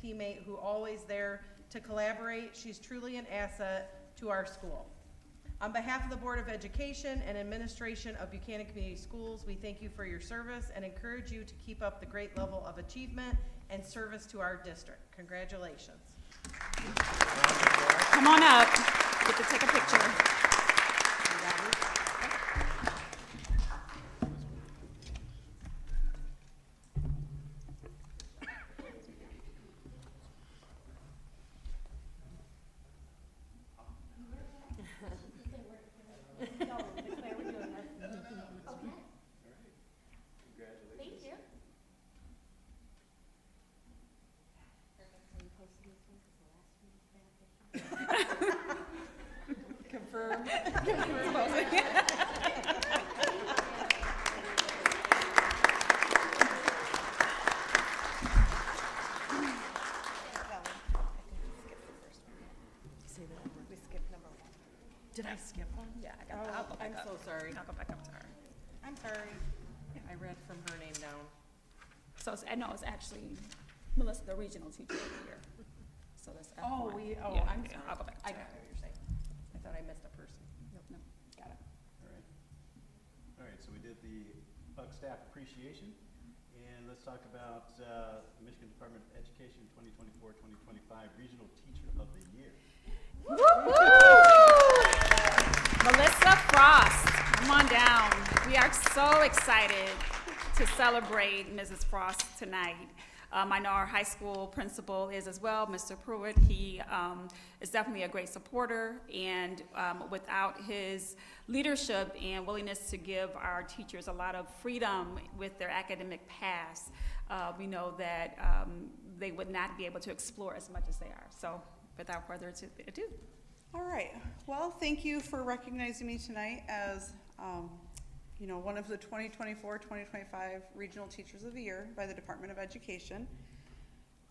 teammate who always there to collaborate. She's truly an asset to our school. On behalf of the Board of Education and Administration of Buchanan Community Schools, we thank you for your service and encourage you to keep up the great level of achievement and service to our district. Congratulations. Come on up. Get to take a picture. Did I skip one? Yeah, I got that. I'll go back I'm up. so sorry. I'll go back up to her. I'm sorry. I read from her name down. So I know it's actually Melissa, the regional teacher of the year. So that's F1. Oh, Yeah, I'm yeah, sorry. I'll go back to I her. got what you're saying. I thought I missed a person. Nope, no, got it. All right, so we did the Buck Staff Appreciation, and let's talk about the Michigan Department of Education 2024-2025 Regional Teacher of the Year. Melissa Frost, come on down. We are so excited to celebrate Mrs. Frost tonight. I know our high school principal is as well, Mr. Pruitt. He is definitely a great supporter, and without his leadership and willingness to give our teachers a lot of freedom with their academic paths, we know that they would not be able to explore as much as they are. So without further ado. All right. Well, thank you for recognizing me tonight as one of the 2024-2025 Regional Teachers of the Year by the Department of Education.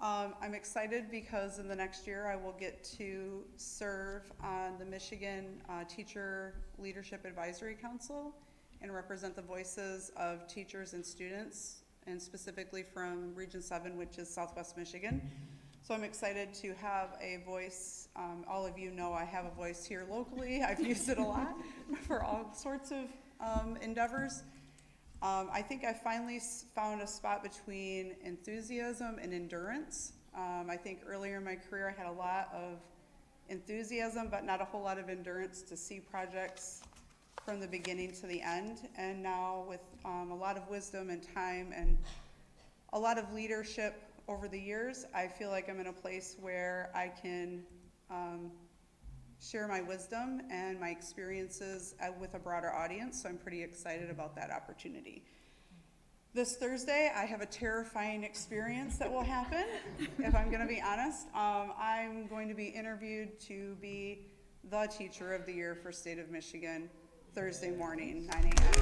I'm excited because in the next year I will get to serve on the Michigan Teacher Leadership Advisory Council and represent the voices of teachers and students, and specifically from Region 7, which is Southwest Michigan. So I'm excited to have a voice. All of you know I have a voice here locally. I've used it a lot for all sorts of endeavors. I think I finally found a spot between enthusiasm and endurance. I think earlier in my career I had a lot of enthusiasm, but not a whole lot of endurance to see projects from the beginning to the end. And now with a lot of wisdom and time and a lot of leadership over the years, I feel like I'm in a place where I can share my wisdom and my experiences with a broader audience, so I'm pretty excited about that opportunity. This Thursday, I have a terrifying experience that will happen, if I'm gonna be honest. I'm going to be interviewed to be the Teacher of the Year for State of Michigan, Thursday morning, 9 a.m.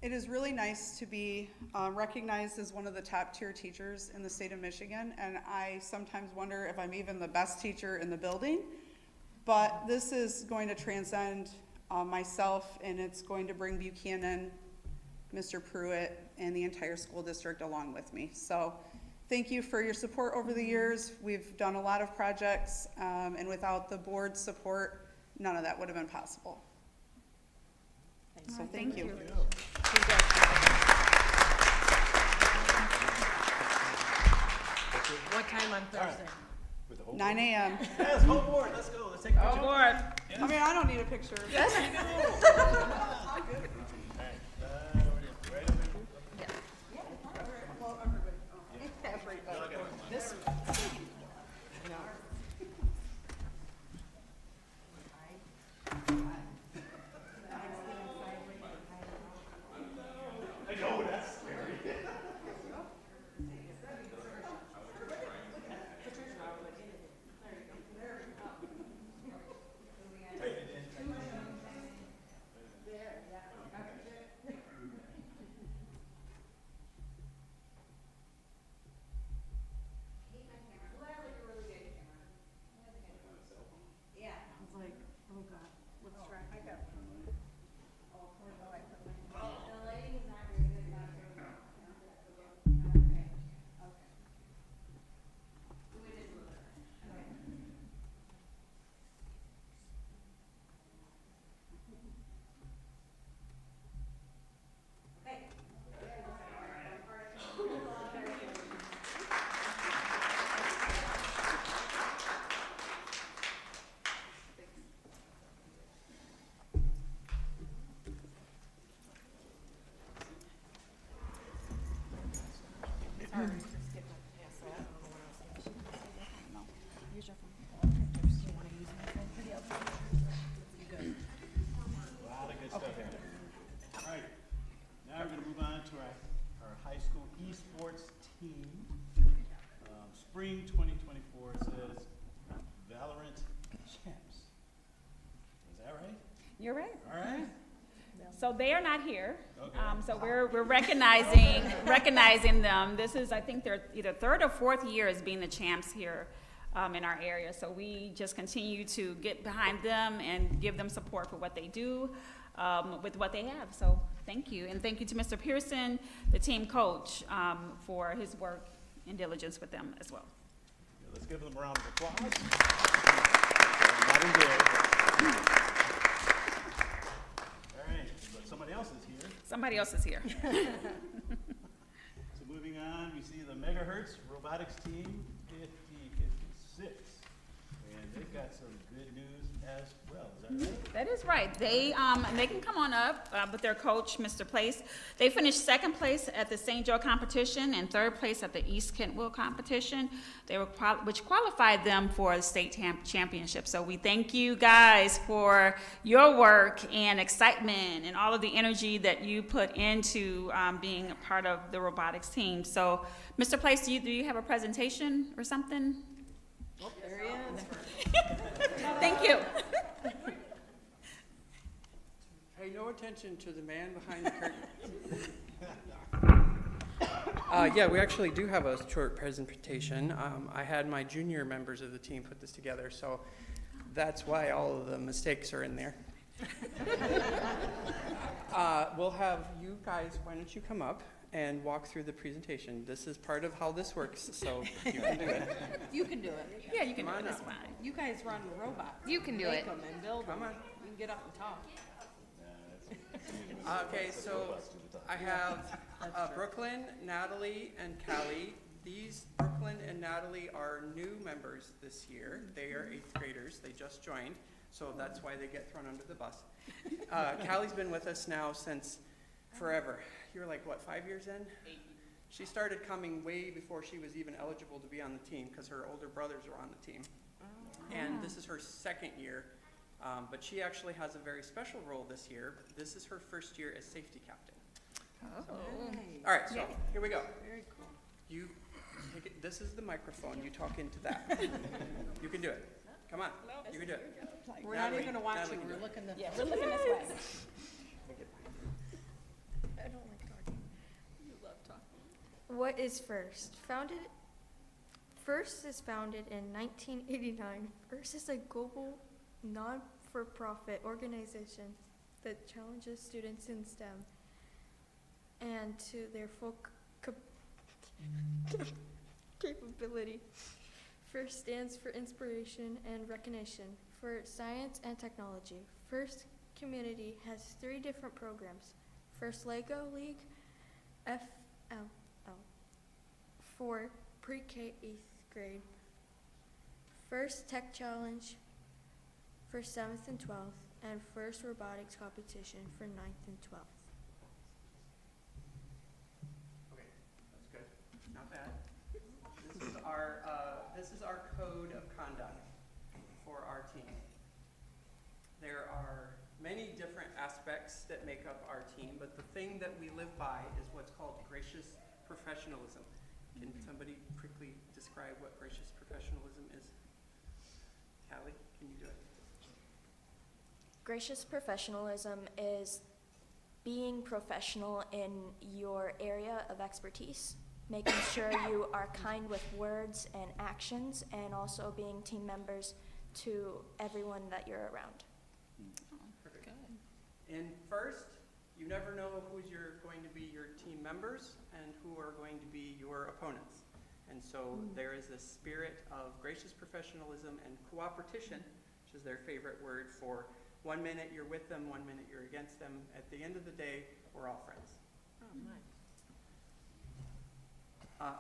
It is really nice to be recognized as one of the top tier teachers in the state of Michigan, and I sometimes wonder if I'm even the best teacher in the building, but this is going to transcend myself, and it's going to bring Buchanan, Mr. Pruitt, and the entire school district along with me. So thank you for your support over the years. We've done a lot of projects, and without the board's support, none of that would have been possible. So thank you. What time on Thursday? With the whole 9 a.m. Yes, whole board, let's go, let's take a picture. Board. I mean, I don't need a picture. Yes, you do. Well, everybody. Everybody. This I know, that's scary. our high school esports team. Spring 2024 says Valorant Champs. Is that right? You're right. All right. So they are not here. Okay. So we're recognizing them. This is, I think, their either third or fourth year as being the champs here in our area. So we just continue to get behind them and give them support for what they do with what they have. So thank you. And thank you to Mr. Pearson, the team coach, for his work and diligence with them as well. Yeah, let's give them a round of applause. Not in jail. All right, but somebody else is here. Somebody else is here. So moving on, we see the Megahertz robotics team, 50-56. And they've got some good news as well. Is that right? That is right. They can come on up with their coach, Mr. Place. They finished second place at the St. Joe competition and third place at the East Kentville competition, which qualified them for the state championship. So we thank you guys for your work and excitement and all of the energy that you put into being a part of the robotics team. So, Mr. Place, do you have a presentation or something? Oh, there he is. Thank you. Pay no attention to the man behind the curtain. Yeah, we actually do have a short presentation. I had my junior members of the team put this together, so that's why all of the mistakes are in there. We'll have you guys, why don't you come up and walk through the presentation. This is part of how this works, so you can do it. You can do it. Yeah, you can do Come it. on It's up. fine. You guys run robots. You can do Make it. them and build them. Come on. You can get up and talk. Okay, so I have Brooklyn, Natalie, and Callie. These, Brooklyn and Natalie, are new members this year. They are 8th graders. They just joined, so that's why they get thrown under the bus. Callie's been with us now since forever. You're like, what, 5 years in? 8. She started coming way before she was even eligible to be on the team because her older brothers were on the team. And this is her second year. But she actually has a very special role this year. This is her first year as safety captain. All right, so here we go. Very cool. You take it, this is the microphone. You talk into that. You can do it. Come on, you can do it. We're not even Natalie, gonna watch Natalie you. can do We're it. looking this way. Yeah, we're looking this way. I don't like talking. You love talking. What is FIRST? FIRST is founded in 1989. FIRST is a global non-for-profit organization that challenges students in STEM and to their full capability. FIRST stands for inspiration and recognition for science and technology. FIRST community has 3 different programs. FIRST Lego League, FLL, for pre-K 8th grade. FIRST Tech Challenge for 7th and 12th, and FIRST Robotics Competition for 9th and 12th. Okay, that's good. Not bad. This is our code of conduct for our team. There are many different aspects that make up our team, but the thing that we live by is what's called gracious professionalism. Can somebody quickly describe what gracious professionalism is? Callie, can you do it? Gracious professionalism is being professional in your area of expertise, making sure you are kind with words and actions, and also being team members to everyone that you're around. Perfect. And first, you never know who's going to be your team members and who are going to be your opponents. And so there is this spirit of gracious professionalism and cooperation, which is their favorite word for 1 minute you're with them, 1 minute you're against them. At the end of the day, we're all friends. Oh, nice.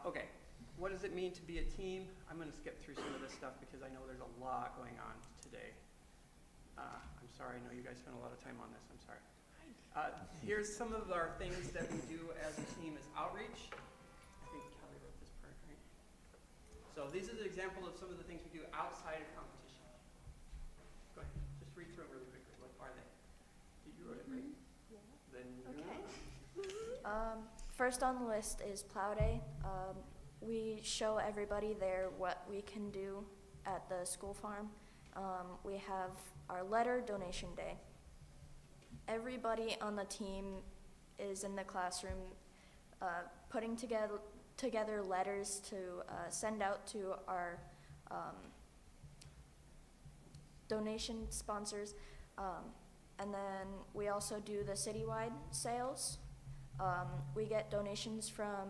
Okay, what does it mean to be a team? I'm going to skip through some of this stuff because I know there's a lot going on today. I'm sorry, I know you guys spent a lot of time on this. I'm sorry. Here's some of our things that we do as a team is outreach. I think Kelly wrote this part, right? So these are the example of some of the things we do outside of competition. Go ahead, just read through them really quickly. What are they? You wrote it, right? Yeah. Then Okay. First on the list is Plow Day. We show everybody there what we can do at the school farm. We have our letter donation day. Everybody on the team is in the classroom putting together letters to send out to our donation sponsors. And then we also do the citywide sales. We get donations from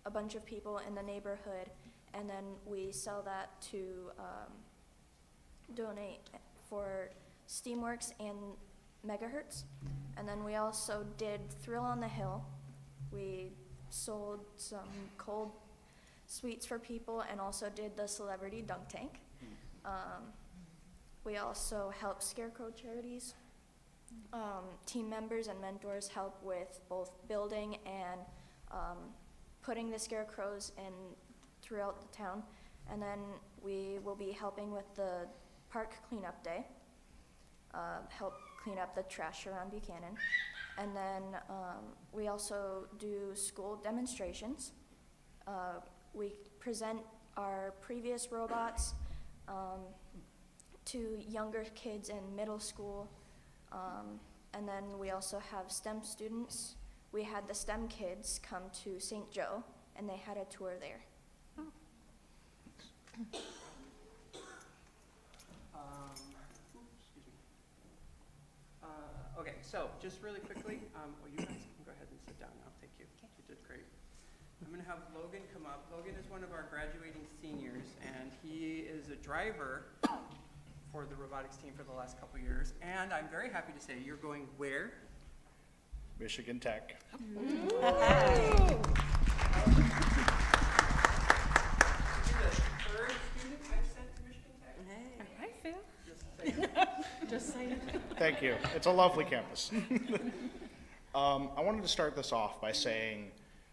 a bunch of people in the neighborhood, and then we sell that to donate for Steamworks and Megahertz. And then we also did Thrill on the Hill. We sold some cold sweets for people and also did the celebrity dunk tank. We also help Scarecrow charities. Team members and mentors help with both building and putting the scarecrows in throughout the town. And then we will be helping with the park cleanup day, help clean up the trash around Buchanan. And then we also do school demonstrations. We present our previous robots to younger kids in middle school. And then we also have STEM students. We had the STEM kids come to St. Joe, and they had a tour there. Excuse me. Okay, so just really quickly, well, you guys can go ahead and sit down now. Thank you. You did great. I'm going to have Logan come up. Logan is one of our graduating seniors, and he is a driver for the robotics team for the last couple years. And I'm very happy to say you're going where? Michigan Tech. You're the third student I've sent to Michigan Tech. Hi, Phil. Just saying. Just saying. Thank you. It's a lovely campus. I wanted to start this off by saying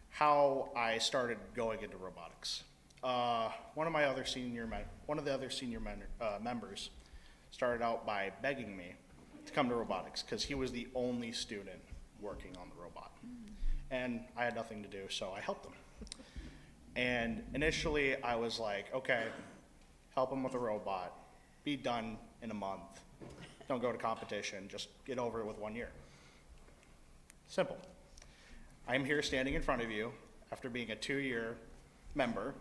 how I started going into robotics. One of the other senior members started out by begging me to come to robotics because he was the only student working on the robot. And I had nothing to do, so I helped him. And initially I was like, okay, help him with a robot, be done in a month, don't go to competition, just get over it with 1 year. Simple. I am here standing in front of you after being a 2-year member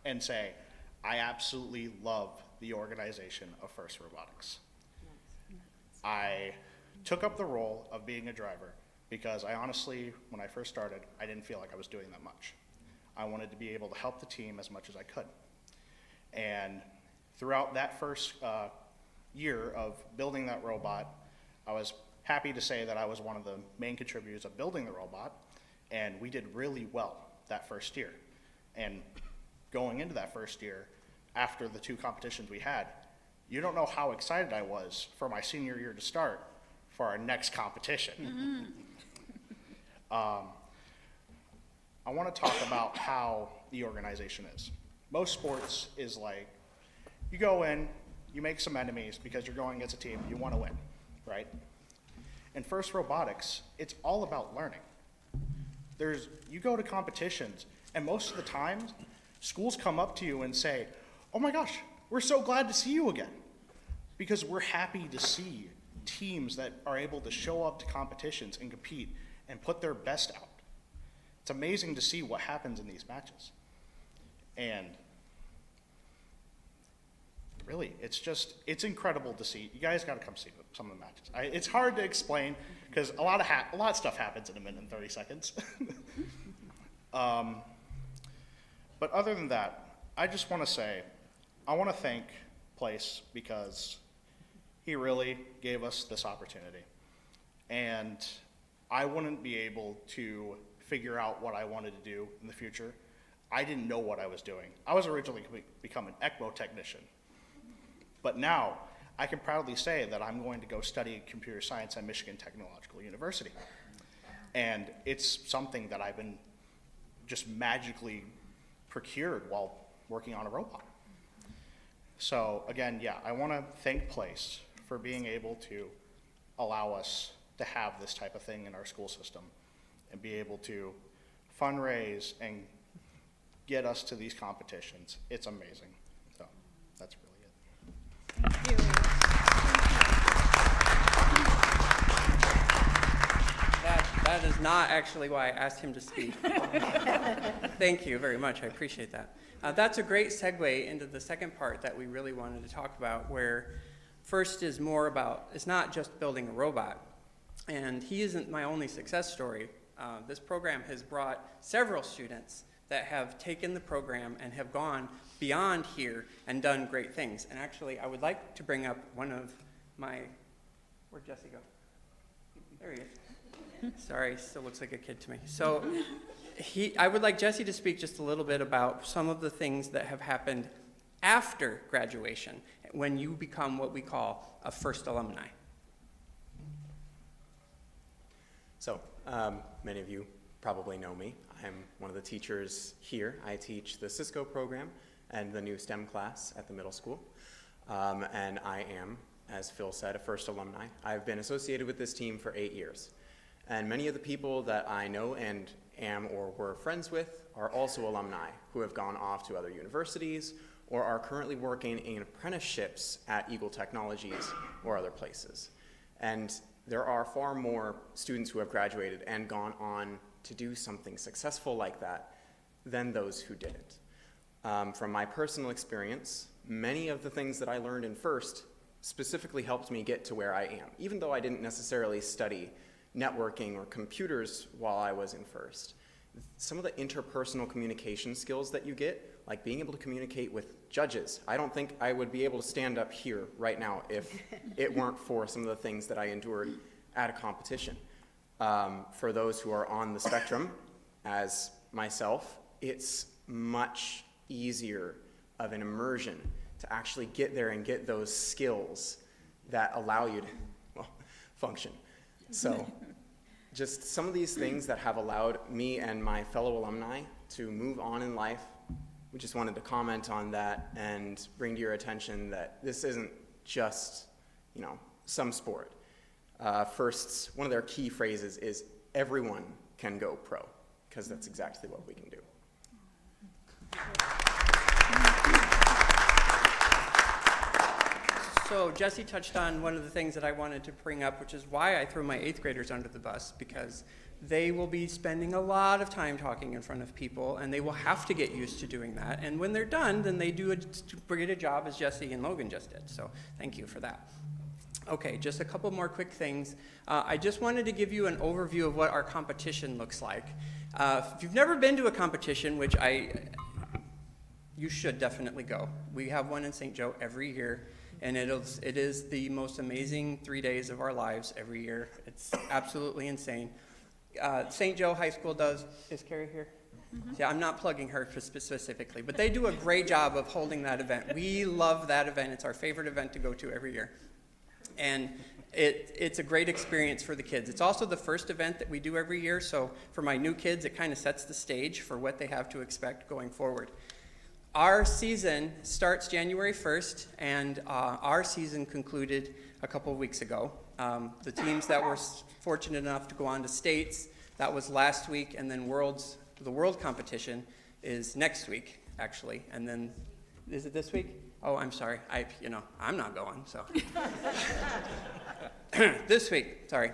and say, I absolutely love the organization of First Robotics. I took up the role of being a driver because I honestly, when I first started, I didn't feel like I was doing that much. I wanted to be able to help the team as much as I could. And throughout that first year of building that robot, I was happy to say that I was one of the main contributors of building the robot, and we did really well that first year. And going into that first year, after the 2 competitions we had, you don't know how excited I was for my senior year to start for our next competition. I want to talk about how the organization is. Most sports is like, you go in, you make some enemies because you're going against a team, you want to win, right? In First Robotics, it's all about learning. You go to competitions, and most of the time, schools come up to you and say, oh my gosh, we're so glad to see you again. Because we're happy to see teams that are able to show up to competitions and compete and put their best out. It's amazing to see what happens in these matches. And really, it's incredible to see. You guys got to come see some of the matches. It's hard to explain because a lot of stuff happens in a minute and 30 seconds. But other than that, I just want to say, I want to thank Place because he really gave us this opportunity. And I wouldn't be able to figure out what I wanted to do in the future. I didn't know what I was doing. I was originally going to become an ECMO technician. But now, I can proudly say that I'm going to go study computer science at Michigan Technological University. And it's something that I've been just magically procured while working on a robot. So again, yeah, I want to thank Place for being able to allow us to have this type of thing in our school system and be able to fundraise and get us to these competitions. It's amazing. So that's really it. Thank you. That is not actually why I asked him to speak. Thank you very much. I appreciate that. That's a great segue into the second part that we really wanted to talk about, where first is more about, it's not just building a robot. And he isn't my only success story. This program has brought several students that have taken the program and have gone beyond here and done great things. And actually, I would like to bring up one of my, where'd Jesse go? There he is. Sorry, still looks like a kid to me. So I would like Jesse to speak just a little bit about some of the things that have happened after graduation, when you become what we call a first alumni. So, many of you probably know me. I'm one of the teachers here. I teach the Cisco program and the new STEM class at the middle school. And I am, as Phil said, a first alumni. I've been associated with this team for 8 years. And many of the people that I know and am or were friends with are also alumni who have gone off to other universities or are currently working in apprenticeships at Eagle Technologies or other places. And there are far more students who have graduated and gone on to do something successful like that than those who didn't. From my personal experience, many of the things that I learned in first specifically helped me get to where I am, even though I didn't necessarily study networking or computers while I was in first. Some of the interpersonal communication skills that you get, like being able to communicate with judges. I don't think I would be able to stand up here right now if it weren't for some of the things that I endured at a competition. For those who are on the spectrum, as myself, it's much easier of an immersion to actually get there and get those skills that allow you to, well, function. So just some of these things that have allowed me and my fellow alumni to move on in life. We just wanted to comment on that and bring to your attention that this isn't just, some sport. First's, one of their key phrases is everyone can go pro, because that's exactly what we can do. So Jesse touched on one of the things that I wanted to bring up, which is why I threw my 8th graders under the bus, because they will be spending a lot of time talking in front of people, and they will have to get used to doing that. And when they're done, then they do as great a job as Jesse and Logan just did. So thank you for that. Okay, just a couple more quick things. I just wanted to give you an overview of what our competition looks like. If you've never been to a competition, which you should definitely go. We have one in St. Joe every year. And it is the most amazing 3 days of our lives every year. It's absolutely insane. St. Joe High School is Carrie here? Mm-hmm. Yeah, I'm not plugging her specifically, but they do a great job of holding that event. We love that event. It's our favorite event to go to every year. And it's a great experience for the kids. It's also the first event that we do every year, so for my new kids, it kind of sets the stage for what they have to expect going forward. Our season starts January 1st, and our season concluded a couple of weeks ago. The teams that were fortunate enough to go on to states, that was last week, and then the world competition is next week, actually. And then, is it this week? Oh, I'm sorry. I'm not going, so. This week, sorry.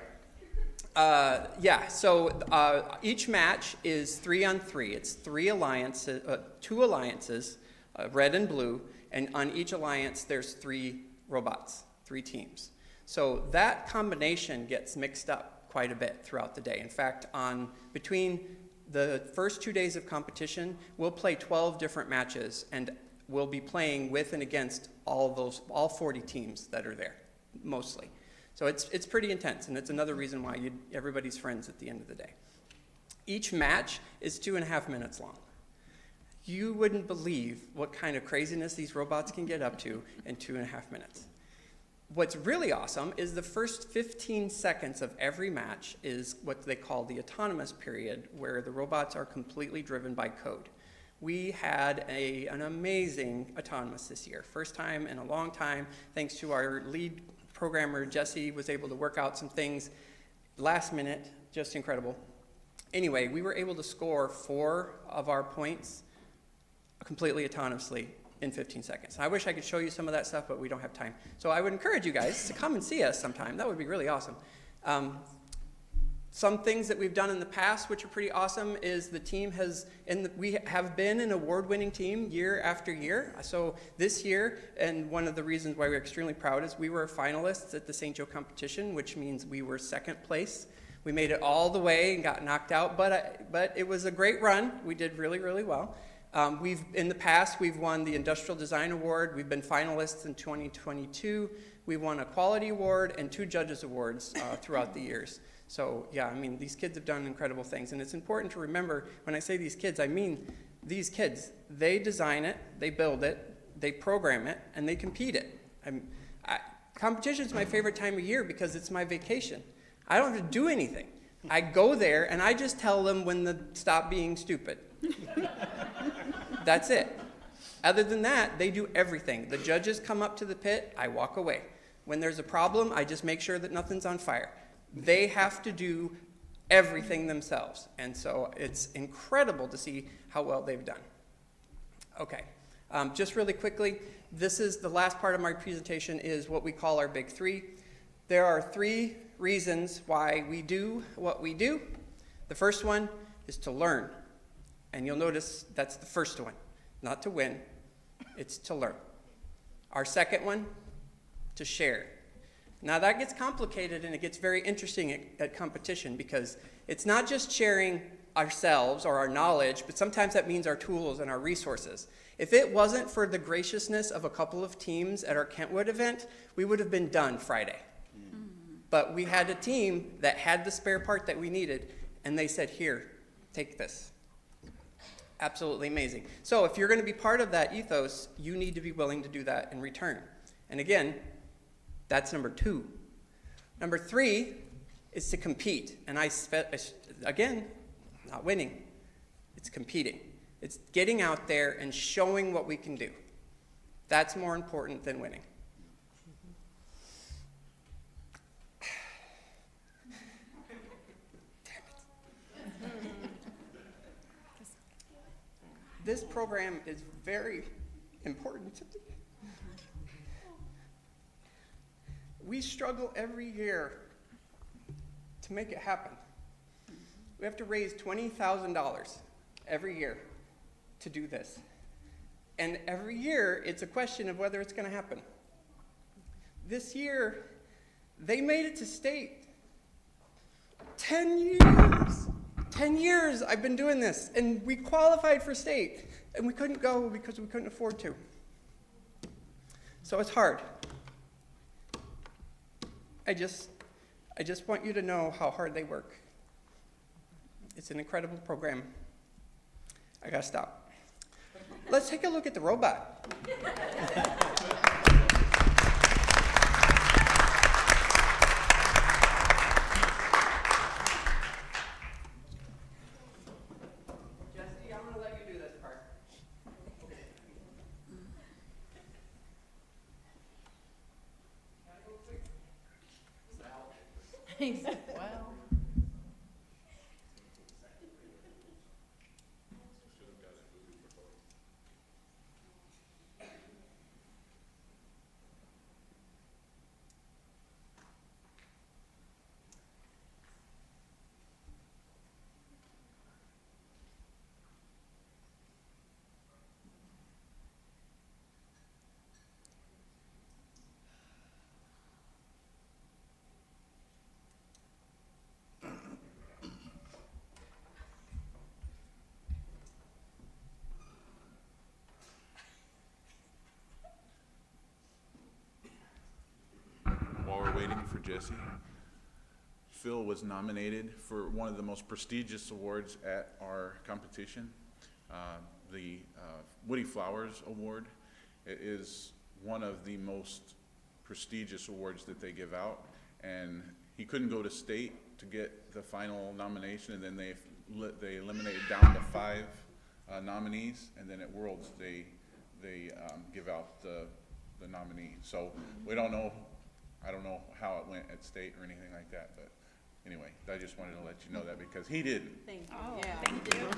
Each match is 3-on-3. It's 2 alliances, red and blue, and on each alliance there's 3 robots, 3 teams. So that combination gets mixed up quite a bit throughout the day. In fact, between the first 2 days of competition, we'll play 12 different matches, and we'll be playing with and against all 40 teams that are there, mostly. So it's pretty intense, and it's another reason why everybody's friends at the end of the day. Each match is 2.5 minutes long. You wouldn't believe what kind of craziness these robots can get up to in 2.5 minutes. What's really awesome is the first 15 seconds of every match is what they call the autonomous period, where the robots are completely driven by code. We had an amazing autonomous this year. First time in a long time, thanks to our lead programmer, Jesse, was able to work out some things last minute, just incredible. Anyway, we were able to score 4 of our points completely autonomously in 15 seconds. I wish I could show you some of that stuff, but we don't have time. So I would encourage you guys to come and see us sometime. That would be really awesome. Some things that we've done in the past, which are pretty awesome, is the team we have been an award-winning team year after year. So this year, and one of the reasons why we're extremely proud is we were finalists at the St. Joe competition, which means we were 2nd place. We made it all the way and got knocked out, but it was a great run. We did really, really well. In the past, we've won the Industrial Design Award. We've been finalists in 2022. We won a Quality Award and 2 Judges Awards throughout the years. So yeah, I mean, these kids have done incredible things. And it's important to remember, when I say these kids, I mean these kids. They design it, they build it, they program it, and they compete it. Competition is my favorite time of year because it's my vacation. I don't have to do anything. I go there and I just tell them when to stop being stupid. That's it. Other than that, they do everything. The judges come up to the pit, I walk away. When there's a problem, I just make sure that nothing's on fire. They have to do everything themselves. And so it's incredible to see how well they've done. Okay, just really quickly, this is the last part of my presentation is what we call our big 3. There are 3 reasons why we do what we do. The first one is to learn. And you'll notice that's the first one. Not to win, it's to learn. Our second one, to share. Now that gets complicated and it gets very interesting at competition because it's not just sharing ourselves or our knowledge, but sometimes that means our tools and our resources. If it wasn't for the graciousness of a couple of teams at our Kentwood event, we would have been done Friday. But we had a team that had the spare part that we needed, and they said, here, take this. Absolutely amazing. So if you're going to be part of that ethos, you need to be willing to do that in return. And again, that's number 2. Number 3 is to compete. And again, not winning, it's competing. It's getting out there and showing what we can do. That's more important than winning. This program is very important to me. We struggle every year to make it happen. We have to raise $20,000 every year to do this. And every year, it's a question of whether it's going to happen. This year, they made it to state. 10 years! 10 years I've been doing this, and we qualified for state, and we couldn't go because we couldn't afford to. So it's hard. I just want you to know how hard they work. It's an incredible program. I gotta stop. Let's take a look at the robot. Jesse, I'm gonna let you do this part. He said, well. While we're waiting for Jesse, Phil was nominated for one of the most prestigious awards at our competition, the Woody Flowers Award. It is one of the most prestigious awards that they give out, and he couldn't go to state to get the final nomination, and then they eliminated down to 5 nominees, and then at Worlds they give out the nominee. So we don't know. I don't know how it went at state or anything like that, but anyway, I just wanted to let you know that because he didn't. Thank you. Oh, Yeah. thank you.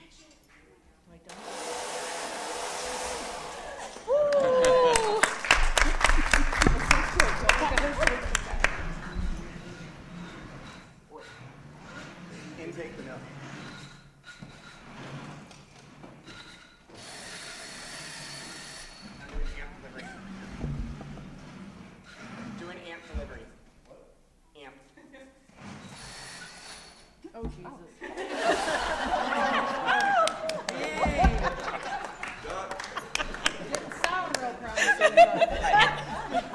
Am I done? Intake the milk. Do an amp delivery. Amp. Oh, Jesus. Didn't sound real promising, but.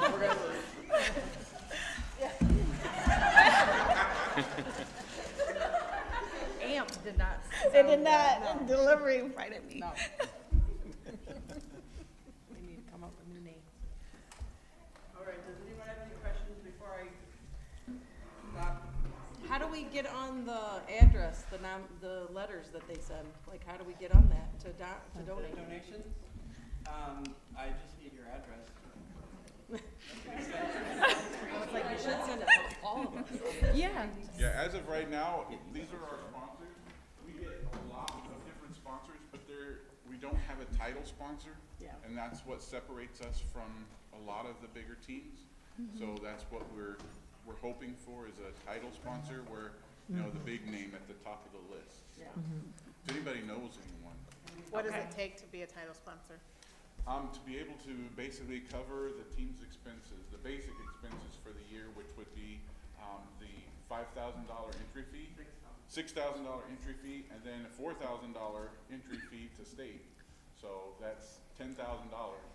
Amp did not. They did sound not good, delivery right at me. No. We need to come up with new names. All right, does anyone have any questions before I stop? How do we get on the address, the letters that they send? Like, how do we get on that to donate? Donations? I just need your address. I was like, you should send it to all of us. Yeah. Yeah, as of right now, these are our sponsors. We get a lot of different sponsors, but we don't have a title sponsor. Yeah. And that's what separates us from a lot of the bigger teams. So that's what we're hoping for is a title sponsor where, you know, the big name at the top of the list. Yeah. If anybody knows anyone, What does it take to be a title sponsor? to be able to basically cover the team's expenses, the basic expenses for the year, which would be the $5,000 entry fee, $6,000 entry fee, and then a $4,000 entry fee to state. So that's $10,000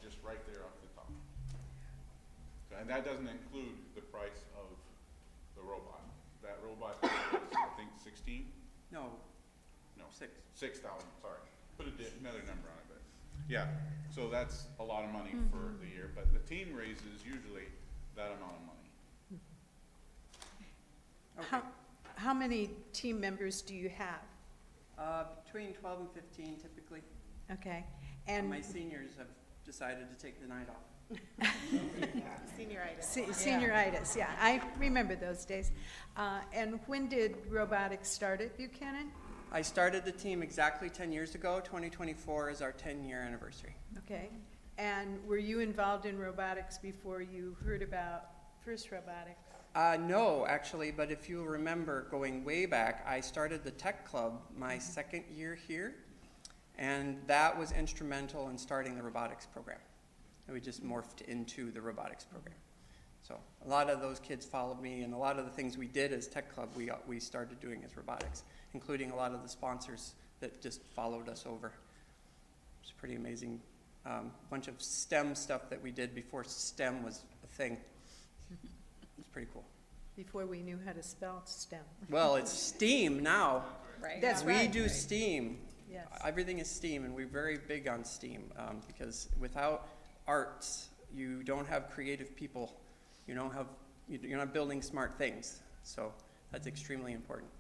just right there off the top. And that doesn't include the price of the robot. That robot is, I think, 16? No, No, 6. 6,000, sorry. Put another number on it, but, yeah. So that's a lot of money for the year, but the team raises usually that amount of money. Okay. How many team members do you have? Between 12 and 15 typically. Okay, And and my seniors have decided to take the night off. senioritis. Senioritis, yeah, I remember those days. And when did robotics start at Buchanan? I started the team exactly 10 years ago. 2024 is our 10-year anniversary. Okay, and were you involved in robotics before you heard about FIRST Robotics? No, actually, but if you remember going way back, I started the tech club my second year here, and that was instrumental in starting the robotics program. And we just morphed into the robotics program. So a lot of those kids followed me, and a lot of the things we did as tech club, we started doing as robotics, including a lot of the sponsors that just followed us over. It's pretty amazing. Bunch of STEM stuff that we did before STEM was a thing. It's pretty cool. Before we knew how to spell STEM. Well, it's STEAM now. Right. That's We right. do STEAM. Yes. Everything is STEAM, and we're very big on STEAM because without arts, you don't have creative people. You don't have, you're not building smart things. So that's extremely important.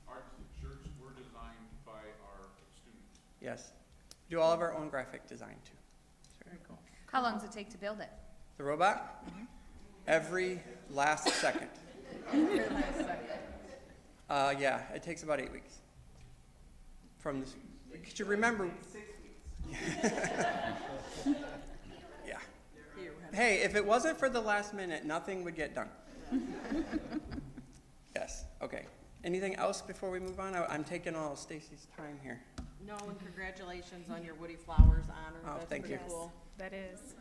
Our shirts were designed by our students. Yes. We do all of our own graphic design too. Very cool. How long does it take to build it? The robot? Every last second. Yeah, it takes about 8 weeks. From this, could you remember? 6 weeks. Yeah. Hey, if it wasn't for the last minute, nothing would get done. Yes, okay. Anything else before we move on? I'm taking all Stacy's time here. No, and congratulations on your Woody Flowers honor. Oh, That's thank pretty you. cool. That is.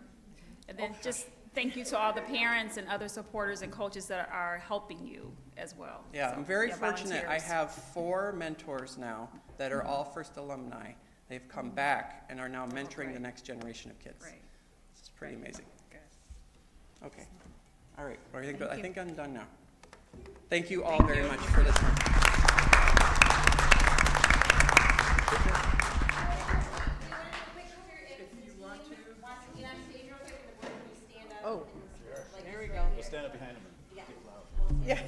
And then just thank you to all the parents and other supporters and coaches that are helping you as well. Yeah, So, I'm very yeah, fortunate. I volunteers. have 4 mentors now that are all first alumni. They've come back and are now mentoring the next generation of kids. Right. It's pretty amazing. Good. Okay. All right. What do you think? Thank I you. think I'm done now. Thank you all very much for the time. Oh, there we go. We'll stand up behind him and give flowers. Yeah.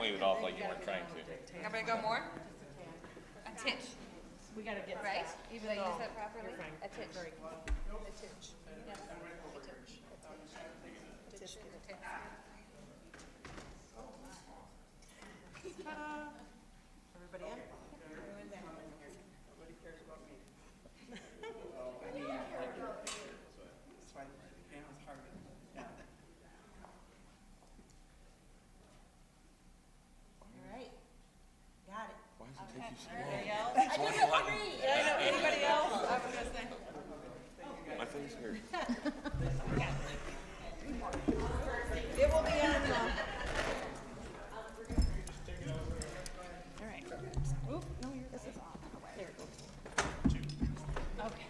wave it off like you weren't trying to. Everybody go more? A titch, We gotta get right? even Did I though use that properly? you're fine. A titch. Very good. A titch. Yes. A titch. Titch. Titch. Everybody in? Nobody cares about me. That's why piano's hard. Yeah. All right. Got it. Why does it take you so Anybody else? I didn't know what read. Yeah, I know. Anybody else? I was gonna say. My face hurts. It will be on, All right. Oop, no, this is off. There it goes. Okay.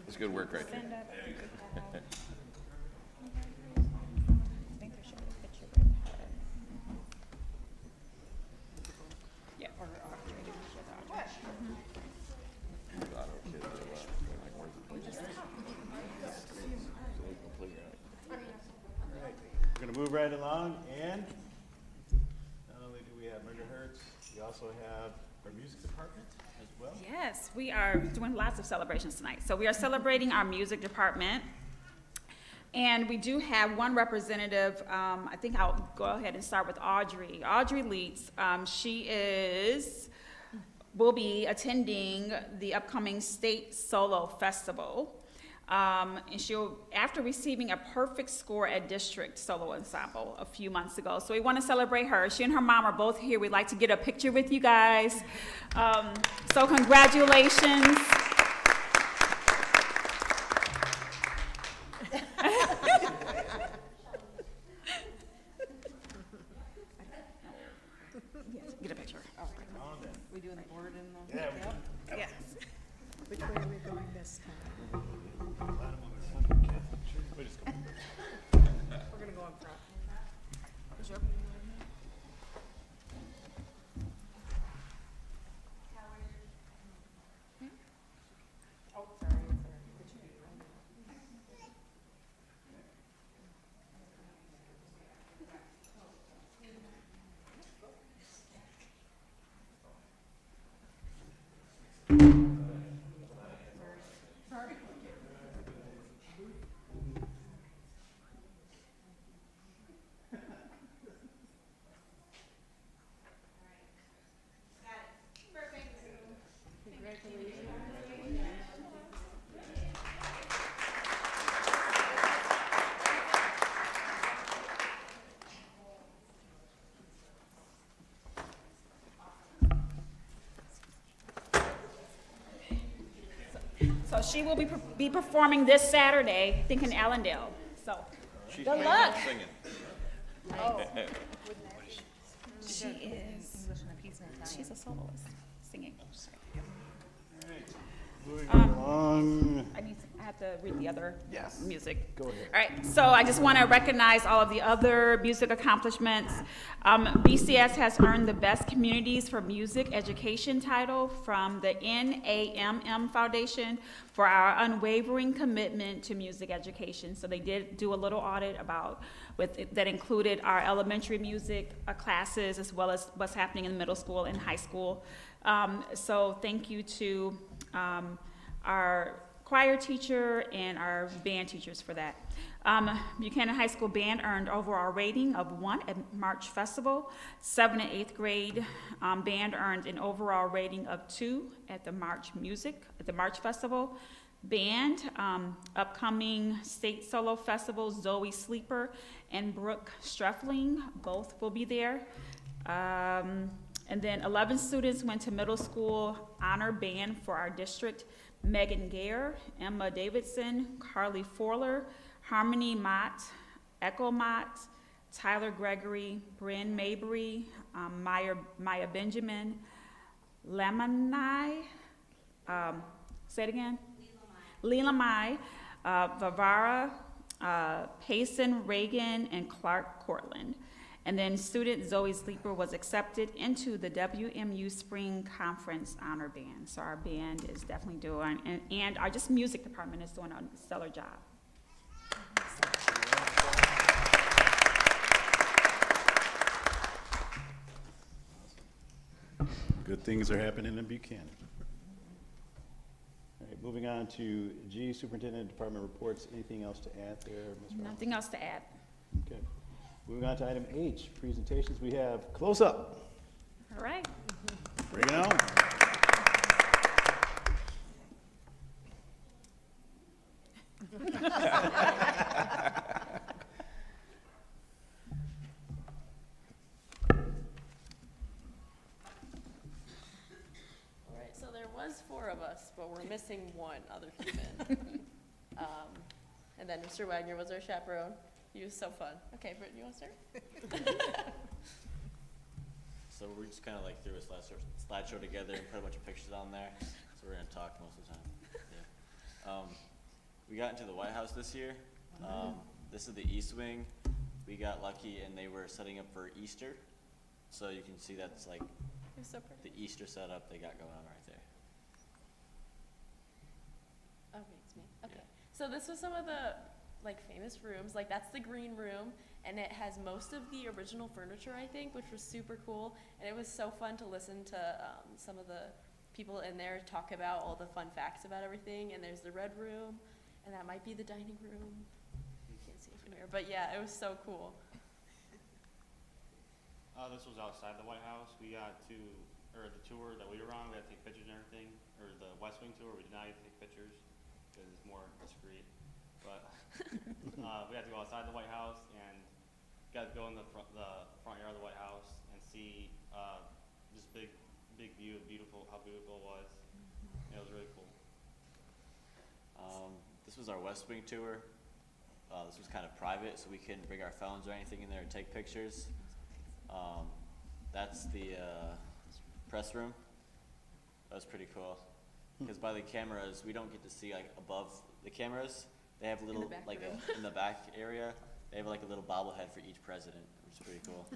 It's good work right there. Stand up. I think there should be a picture right here. Yeah, or try to get that. A lot of kids are like, where's the playground? So there's no playground. All right, we're gonna move right along, and not only do we have megahertz, we also have our music department as well. Yes, we are doing lots of celebrations tonight. So we are celebrating our music department. And we do have one representative. I think I'll go ahead and start with Audrey. Audrey Leeds, will be attending the upcoming State Solo Festival. And she'll, after receiving a perfect score at District Solo Ensemble a few months ago. So we want to celebrate her. She and her mom are both here. We'd like to get a picture with you guys. So congratulations. Yes, get a picture. Oh, we doing the board and the? Yeah. Yep. yes. Which way are we going this time? We just go. We're gonna go in front. Sure. Oh, sorry. It should be right. So she will be performing this Saturday, I think in Allendale. So She's good playing luck. and singing. She is. She's a soloist singing. Moving right along. I have to read the other music. Go ahead. All right, so I just want to recognize all of the other music accomplishments. BCS has earned the Best Communities for Music Education title from the NAMM Foundation for our unwavering commitment to music education. So they did do a little audit that included our elementary music classes as well as what's happening in middle school and high school. So thank you to our choir teacher and our band teachers for that. Buchanan High School Band earned overall rating of 1 at March Festival. 7th and 8th grade band earned an overall rating of 2 at the March Festival. Band, upcoming State Solo Festival, Zoe Sleeper and Brooke Streffling, both will be there. And then 11 students went to middle school honor band for our district. Megan Gare, Emma Davidson, Carly Forler, Harmony Mott, Echo Mott, Tyler Gregory, Bryn Mabry, Maya Benjamin, Lamanai, say it again? Leela Mai, Vavara, Payson Reagan, and Clark Cortland. And then student Zoe Sleeper was accepted into the WMU Spring Conference Honor Band. So our band is definitely doing, and our just music department is doing a stellar job. Good things are happening in Buchanan. All right, moving on to G, Superintendent Department reports. Anything else to add there, Ms. Brown? Nothing else to add. Okay. Moving on to item H, presentations. We have close-up. All right. Bring it on. All right, so there was 4 of us, but we're missing one other human. And then Mr. Wagner was our chaperone. He was so fun. Okay, Britt, you want to start? So we just kind of like threw a slideshow together and put a bunch of pictures on there. So we're gonna talk most of the time. Yeah. We got into the White House this year. This is the East Wing. We got lucky and they were setting up for Easter. So you can see that's like It was so pretty. the Easter setup they got going on right there. Oh, wait, it's me. Okay. So this was some of the like famous rooms. Like that's the green room, and it has most of the original furniture, I think, which was super cool. And it was so fun to listen to some of the people in there talk about all the fun facts about everything. And there's the red room, and that might be the dining room. You can't see it from here, but yeah, it was so cool. This was outside the White House. We got to, or the tour that we were on, we got to take pictures and everything. Or the West Wing tour, we did not get to take pictures because it's more discreet. But we had to go outside the White House and got to go in the front yard of the White House and see this big view of how beautiful it was. And it was really cool. This was our West Wing tour. This was kind of private, so we couldn't bring our phones or anything in there and take pictures. That's the press room. That was pretty cool. Because by the cameras, we don't get to see like above the cameras. They have a little, like in the back area, they have like a little bobblehead for each president, which is pretty cool.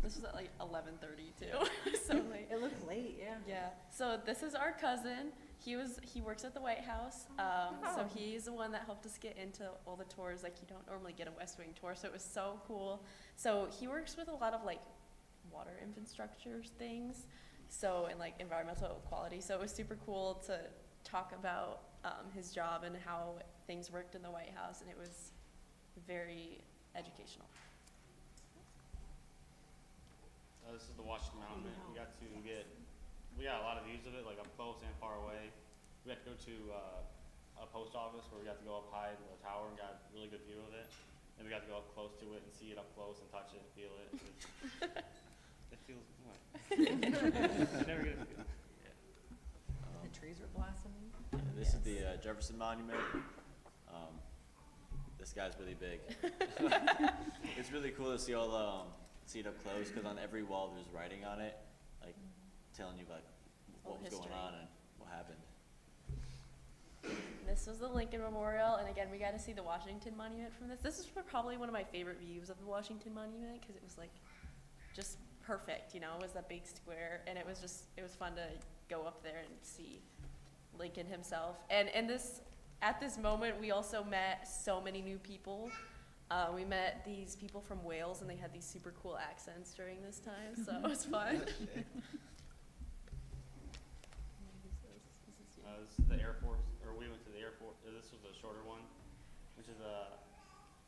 This was at like 11:30 too. So late. It looked late, yeah. Yeah. So this is our cousin. He works at the White House. So he's the one that helped us get into all the tours. Like you don't normally get a West Wing tour, so it was so cool. So he works with a lot of like water infrastructure things. So and like environmental quality. So it was super cool to talk about his job and how things worked in the White House, and it was very educational. This is the Washington Monument. We got a lot of views of it, like up close and far away. We got to go to a post office where we got to go up high in the tower and got a really good view of it. And we got to go up close to it and see it up close and touch it and feel it. It feels what? I never get a feel. The trees were blossoming. Yeah, this is the Jefferson Monument. This guy's really big. It's really cool to see see it up close because on every wall there's writing on it, like telling you like what was going on and what happened. This was the Lincoln Memorial, and again, we got to see the Washington Monument from this. This is probably one of my favorite views of the Washington Monument because it was like just perfect, you know, it was that big square, and it was fun to go up there and see Lincoln himself. And at this moment, we also met so many new people. We met these people from Wales, and they had these super cool accents during this time, so it was fun. This is the Air Force, or we went to the Air Force. This was a shorter one, which is the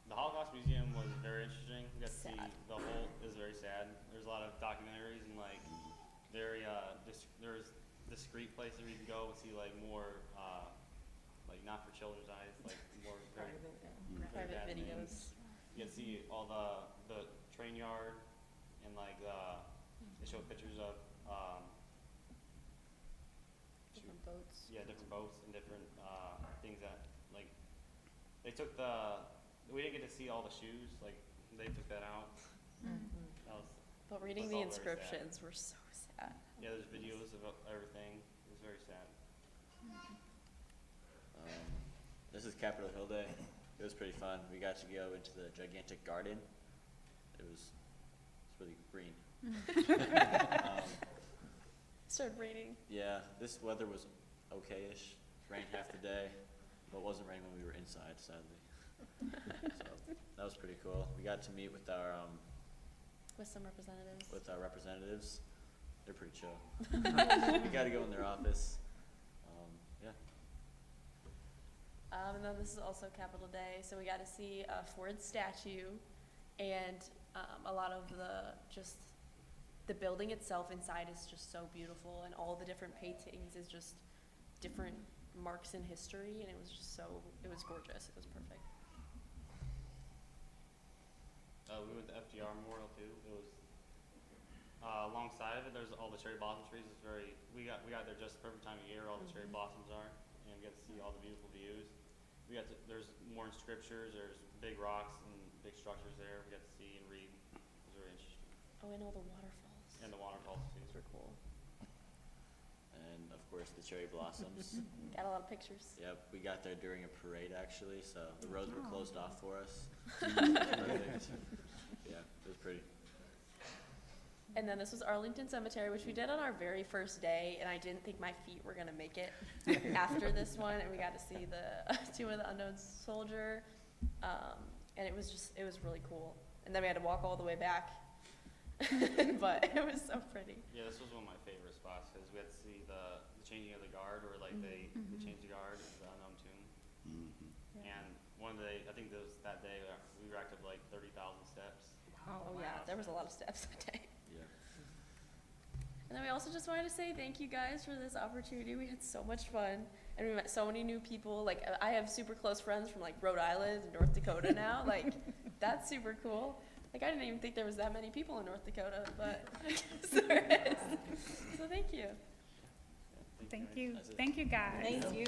Holocaust Museum was very interesting. We got to see the whole. It was very sad. There's a lot of documentaries and like very there's discreet places where you can go and see like more like not for children's eyes, like more very Private bad videos. things. You get to see all the train yard and like they show pictures of Different boats. yeah, different boats and different things that like they took we didn't get to see all the shoes, like they took that out. That was, But reading that's the all very sad. inscriptions were so sad. Yeah, there's videos of everything. It was very sad. This is Capitol Hill Day. It was pretty fun. We got to go into the gigantic garden. It's really green. Started raining. Yeah, this weather was okay-ish. Rained half the day, but it wasn't raining when we were inside, sadly. So that was pretty cool. We got to meet with our With some representatives. representatives. they're pretty chill. You gotta go in their office. Yeah. And then this is also Capitol Day, so we got to see a Ford statue, and a lot of the building itself inside is just so beautiful, and all the different paintings is just different marks in history, and it was gorgeous. It was perfect. We went to FDR Memorial too. It was alongside of it. There's all the cherry blossom trees. It's we got there just the perfect time of year. All the cherry blossoms are, and we got to see all the beautiful views. There's more in scriptures. There's big rocks and big structures there. We got to see and read. It was very interesting. Oh, and all the waterfalls. And the waterfalls too. Those were cool. And of course the cherry blossoms. Got a lot of pictures. Yep, we got there during a parade actually, so the roads were closed off for us. Perfect. Yeah, it was pretty. And then this was Arlington Cemetery, which we did on our very first day, and I didn't think my feet were gonna make it after this one, and we got to see the Tomb of the Unknown Soldier, and it was really cool. And then we had to walk all the way back, but it was so pretty. Yeah, this was one of my favorite spots because we had to see the changing of the guard, or like they changed the guard in the unknown tomb. And I think that day we racked up like 30,000 steps. Oh yeah, there was a lot of steps that day. Yeah. And then we also just wanted to say thank you guys for this opportunity. We had so much fun, and we met so many new people. Like, I have super close friends from like Rhode Island and North Dakota now. Like, that's super cool. Like, I didn't even think there was that many people in North Dakota, but I guess there is. So thank you. Thank you. Thank you, guys. Thank you.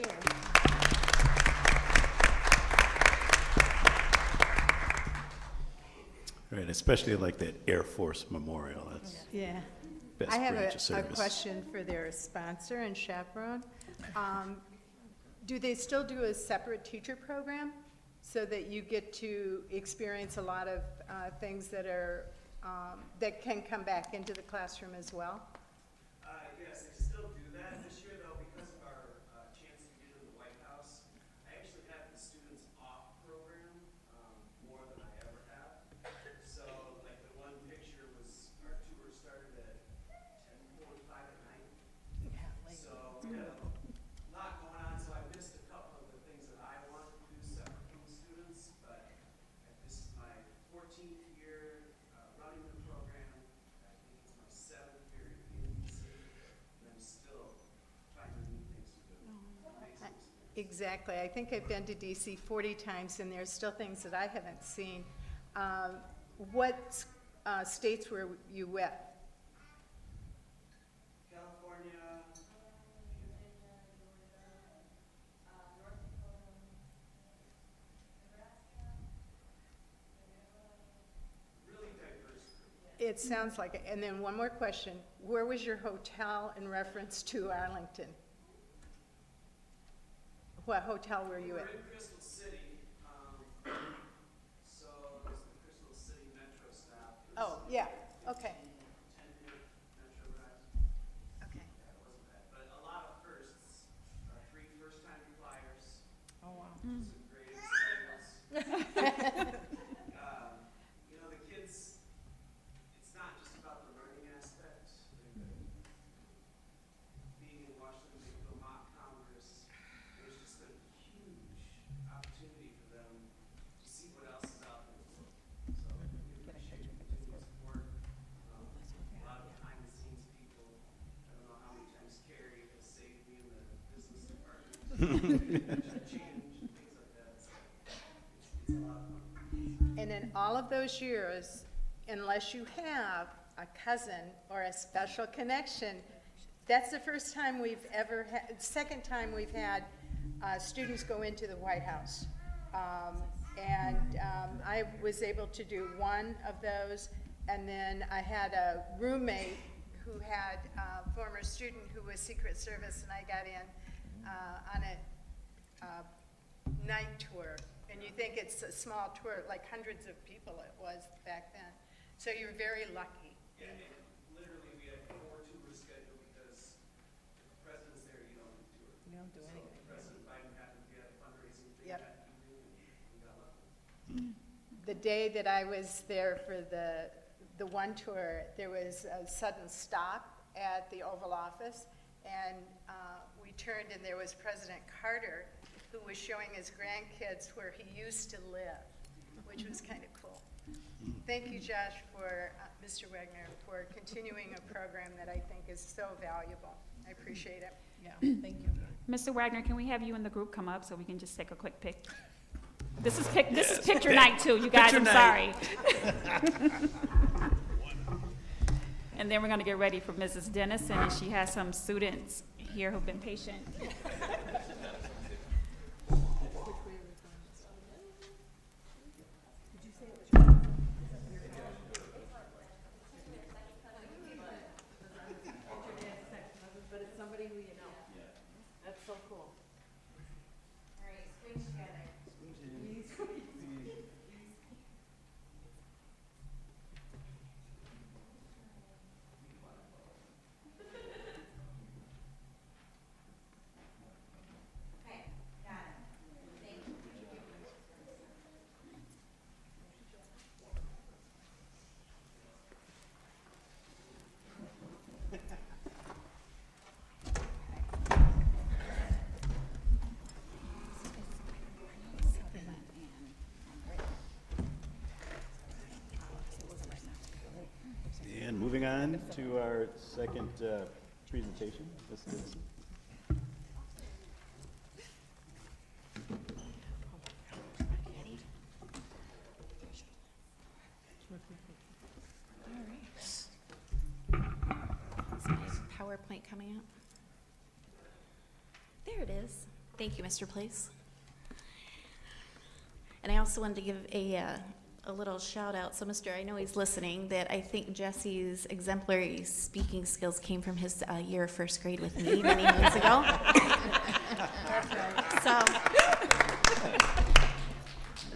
Right, especially like that Air Force Memorial. That's Yeah. best I have branch of a service. question for their sponsor and chaperone. Do they still do a separate teacher program so that you get to experience a lot of things that are, that can come back into the classroom as well? Yes, they still do that. This year, though, because of our chance to get in the White House, I actually have the students off program more than I ever have. So, like, the one picture was, our tour started at 10:45 at night. So, we had a lot going on, so I missed a couple of the things that I wanted to do separate from the students, but this is my 14th year running the program. I think it's my 7th year in BC, and I'm still finding new things to do. Amazing experience. Exactly. I think I've been to DC 40 times, and there's still things that I haven't seen. What states were you with? California, really diverse group. It sounds like it. And then one more question. Where was your hotel in reference to Arlington? What hotel were you We're at? in Crystal City, so there's the Crystal City Metro stop. Oh, yeah, okay. 10-minute Metro ride. Okay. Yeah, it wasn't bad, but a lot of firsts. 3 first-time flyers. Oh, wow. Some great experience. You know, the kids, it's not just about the learning aspect. Being in Washington, the mock Congress, there's just a huge opportunity for them to see what else is out there in the world. So we appreciate your continued support. A lot of behind-the-scenes people. I don't know how many times Carrie has saved me in the business department. Change and things like that. So it's a lot of fun. And in all of those years, unless you have a cousin or a special connection, that's the first time we've ever had, second time we've had students go into the White House. I was able to do one of those, and then I had a roommate who had a former student who was Secret Service, and I got in on a night tour. And you think it's a small tour, like hundreds of people it was back then. So you're very lucky. Yeah, and literally we had 4 tours scheduled because if the president's there, you don't do a tour. You don't do So anything. President Biden happened to be at a fundraising thing Yep. that evening, and we got lucky. The day that I was there for the one tour, there was a sudden stop, at the Oval Office, and we turned and there was President Carter, who was showing his grandkids where he used to live, which was kind of cool. Thank you, Josh, for, Mr. Wagner, for continuing a program that I think is so valuable. I appreciate it. Yeah, thank you. Mr. Wagner, can we have you and the group come up so we can just take a quick pic? This is picture night too, you guys, I'm sorry. And then we're gonna get ready for Mrs. Dennison, and she has some students here who've been patient. But it's somebody who you know. That's so cool. All right, squeeze together. Okay, got it. Thank you. And moving on to our second presentation, Ms. Dennison. PowerPoint coming up. There it is. Thank you, Mr. Place. And I also wanted to give a little shout out. So, I know he's listening, that I think Jesse's exemplary speaking skills came from his year of first grade with me many moons ago. So,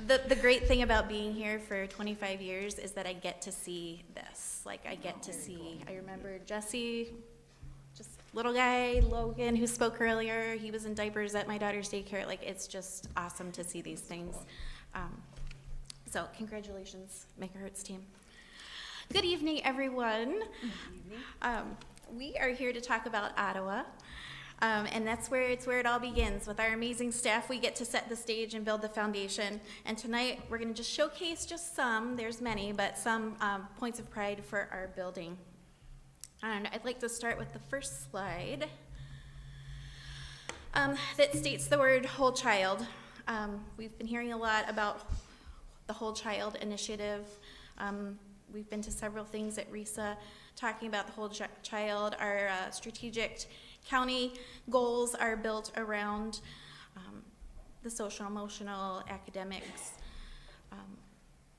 the great thing about being here for 25 years is that I get to see this. Like, I get to see, I remember Jesse, just little guy, Logan, who spoke earlier, he was in diapers at my daughter's daycare. Like, it's just awesome to see these things. So congratulations, Megahertz team. Good evening, everyone. We are here to talk about Ottawa. And that's where it all begins. With our amazing staff, we get to set the stage and build the foundation. And tonight, we're gonna just showcase just some, there's many, but some points of pride for our building. And I'd like to start with the first slide that states the word whole child. We've been hearing a lot about the Whole Child Initiative. We've been to several things at RISA talking about the whole child. Our strategic county goals are built around the social, emotional, academics,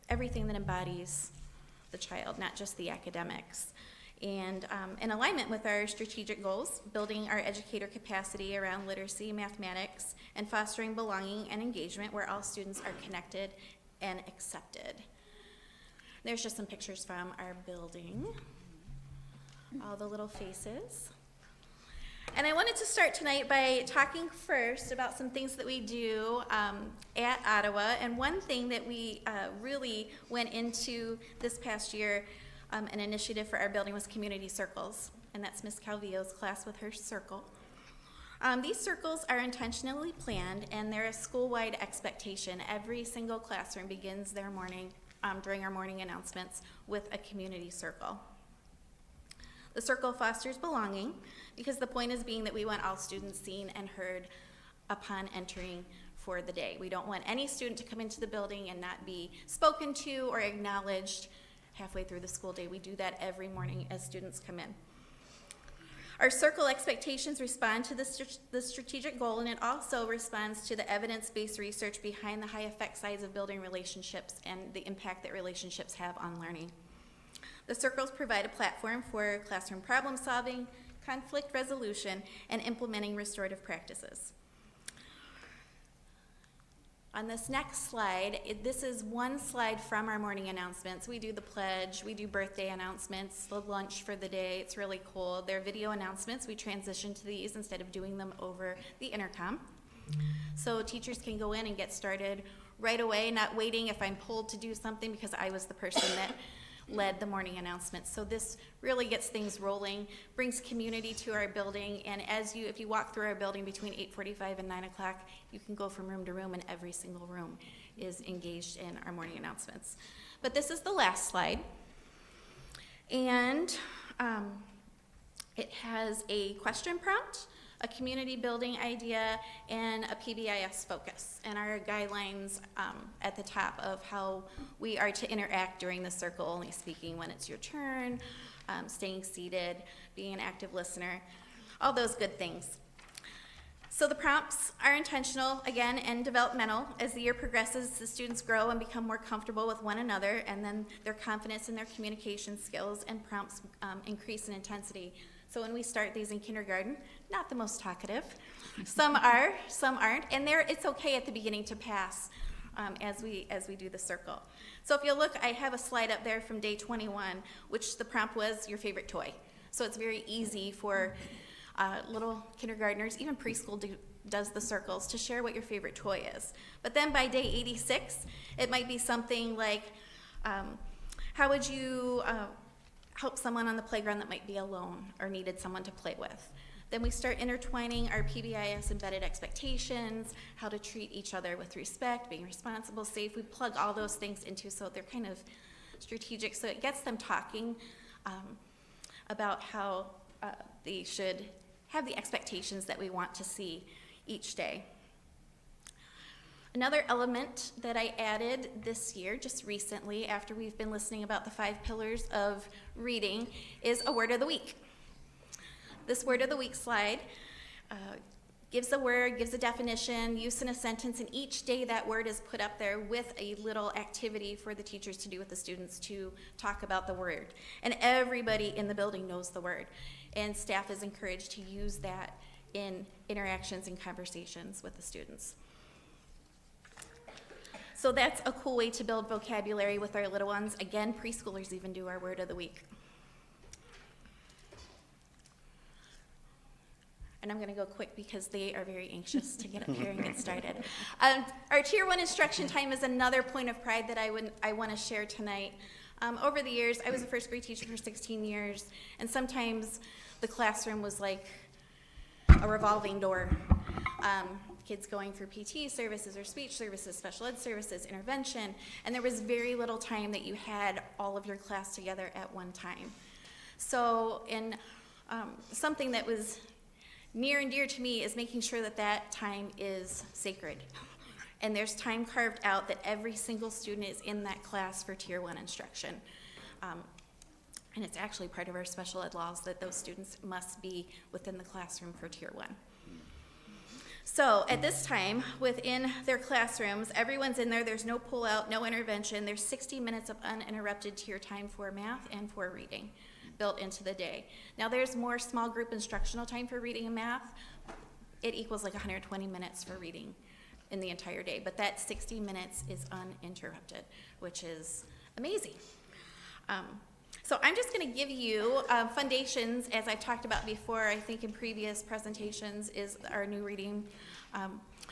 everything that embodies the child, not just the academics. And in alignment with our strategic goals, building our educator capacity around literacy, mathematics, and fostering belonging and engagement where all students are connected and accepted. There's just some pictures from our building, all the little faces. And I wanted to start tonight by talking first about some things that we do at Ottawa. And one thing that we really went into this past year, an initiative for our building, was community circles. And that's Ms. Calvillo's class with her circle. These circles are intentionally planned, and they're a school-wide expectation. Every single classroom begins their morning, during our morning announcements, with a community circle. The circle fosters belonging, because the point is being that we want all students seen and heard upon entering for the day. We don't want any student to come into the building and not be spoken to or acknowledged halfway through the school day. We do that every morning as students come in. Our circle expectations respond to the strategic goal, and it also responds to the evidence-based research behind the high effect size of building relationships and the impact that relationships have on learning. The circles provide a platform for classroom problem solving, conflict resolution, and implementing restorative practices. On this next slide, this is one slide from our morning announcements. We do the pledge, we do birthday announcements, the lunch for the day. It's really cool. They're video announcements. We transition to these instead of doing them over the intercom. So teachers can go in and get started right away, not waiting if I'm pulled to do something because I was the person that led the morning announcements. So this really gets things rolling, brings community to our building, and if you walk through our building between 8:45 and 9 o'clock, you can go from room to room, and every single room is engaged in our morning announcements. But this is the last slide, and it has a question prompt, a community building idea, and a PBIS focus, and our guidelines at the top of how we are to interact during the circle, only speaking when it's your turn, staying seated, being an active listener, all those good things. So the prompts are intentional, again, and developmental. As the year progresses, the students grow and become more comfortable with one another, and then their confidence in their communication skills and prompts increase in intensity. So when we start these in kindergarten, not the most talkative. Some are, some aren't, and it's okay at the beginning to pass as we do the circle. So if you look, I have a slide up there from day 21, which the prompt was your favorite toy. So it's very easy for little kindergartners, even preschool does the circles, to share what your favorite toy is. But then by day 86, it might be something like, how would you help someone on the playground that might be alone or needed someone to play with? Then we start intertwining our PBIS embedded expectations, how to treat each other with respect, being responsible, safe. We plug all those things into, so they're kind of strategic. So it gets them talking about how they should have the expectations that we want to see each day. Another element that I added this year, just recently, after we've been listening about the 5 pillars of reading, is a word of the week. This word of the week slide gives a word, gives a definition, use in a sentence, and each day that word is put up there with a little activity for the teachers to do with the students to talk about the word. And everybody in the building knows the word, and staff is encouraged to use that in interactions and conversations with the students. So that's a cool way to build vocabulary with our little ones. Again, preschoolers even do our word of the week. And I'm going to go quick because they are very anxious to get up here and get started. Our Tier 1 instruction time is another point of pride that I want to share tonight. Over the years, I was a first grade teacher for 16 years, and sometimes the classroom was like a revolving door. Kids going through PT services or speech services, special ed services, intervention, and there was very little time that you had all of your class together at one time. So something that was near and dear to me is making sure that that time is sacred. And there's time carved out that every single student is in that class for Tier 1 instruction. And it's actually part of our special ed laws that those students must be within the classroom for Tier 1. So at this time, within their classrooms, everyone's in there. There's no pull-out, no intervention. There's 60 minutes of uninterrupted tier time for math and for reading built into the day. Now there's more small group instructional time for reading and math. It equals like 120 minutes for reading in the entire day, but that 60 minutes is uninterrupted, which is amazing. So I'm just going to give you foundations, as I've talked about before, I think in previous presentations, is our new reading,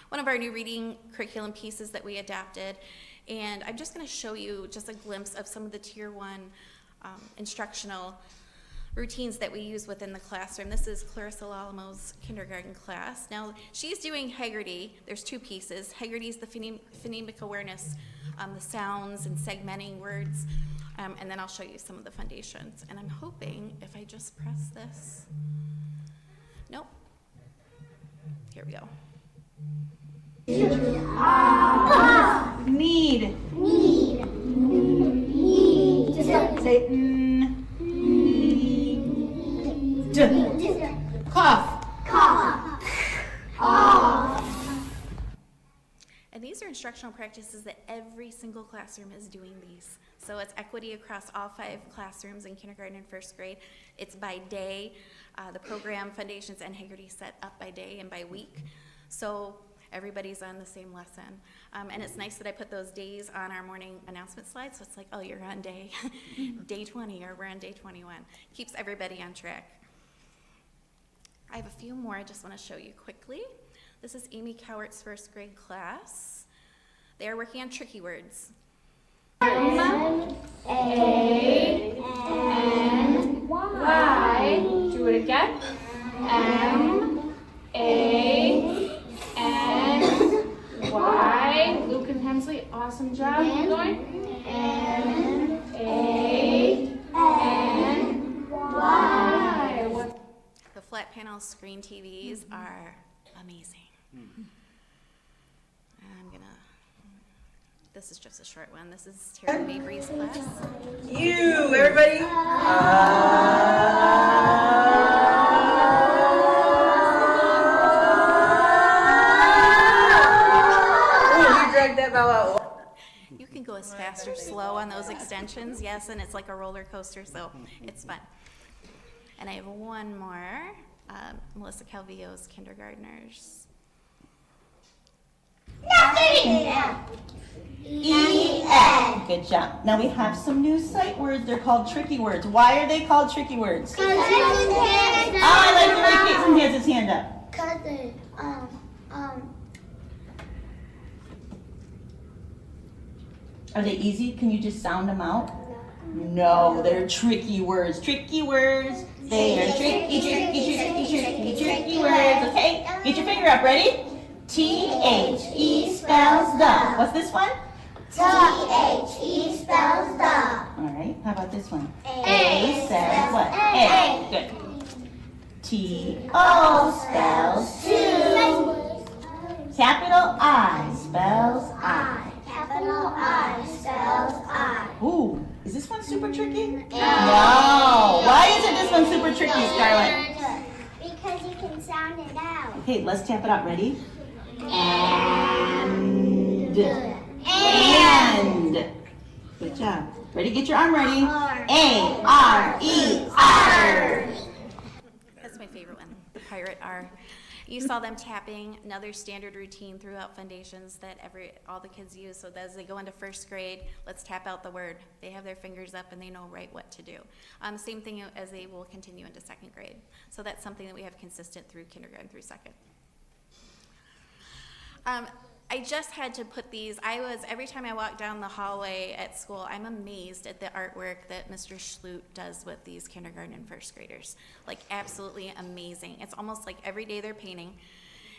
one of our new reading curriculum pieces that we adapted. And I'm just going to show you just a glimpse of some of the Tier 1 instructional routines that we use within the classroom. This is Clarissa Lalamo's kindergarten class. Now, she's doing Haggerty. There's 2 pieces. Haggerty is the phonemic awareness, the sounds and segmenting words. And then I'll show you some of the foundations. And I'm hoping if I just press this, nope. Here we go. Need. Say cough. And these are instructional practices that every single classroom is doing these. So it's equity across all 5 classrooms in kindergarten and first grade. It's by day. The program, foundations, and Haggerty set up by day and by week. So everybody's on the same lesson. And it's nice that I put those days on our morning announcement slide. So it's like, oh, you're on day 20, or we're on day 21. Keeps everybody on track. I have a few more I just want to show you quickly. This is Amy Cowart's first grade class. They are working on tricky words. A-N-Y. Do it again. M-A-N-Y. Luke and Hensley, awesome job. Keep going. M-A-N-Y. What? The flat panel screen TVs are amazing. This is just a short one. This is Tara Mabry's class. You, everybody. You dragged that bell out. You can go as fast or slow on those extensions, yes, and it's like a roller coaster, so it's fun. And I have one more, Melissa Calvillo's kindergartners. E-N. Good job. Now we have some new sight words. They're called tricky words. Why are they called tricky words? Oh, I like the way Caitlin has his hand up. Cause they, Are they easy? Can you just sound them out? No, they're tricky words. Tricky words. They are tricky, tricky, tricky, tricky, tricky words. Okay, get your finger up. Ready? T-H-E spells the. What's this one? T-H-E spells the. All right, how about this one? A says what? A. Good. T-O spells two. Capital I spells I. Capital I spells I. Ooh, is this one super tricky? No. Why isn't this one super tricky, Scarlett? Because you can sound it out. Okay, let's tap it out. Ready? And. Good job. Ready? Get your arm ready. A-R-E-R. That's my favorite one, the pirate R. You saw them tapping, another standard routine throughout foundations that all the kids use. So that as they go into first grade, let's tap out the word. They have their fingers up and they know right what to do. Same thing as they will continue into second grade. So that's something that we have consistent through kindergarten through second. I just had to put these, every time I walk down the hallway at school, I'm amazed at the artwork that Mr. Schluter does with these kindergarten and first graders. Like, absolutely amazing. It's almost like every day they're painting.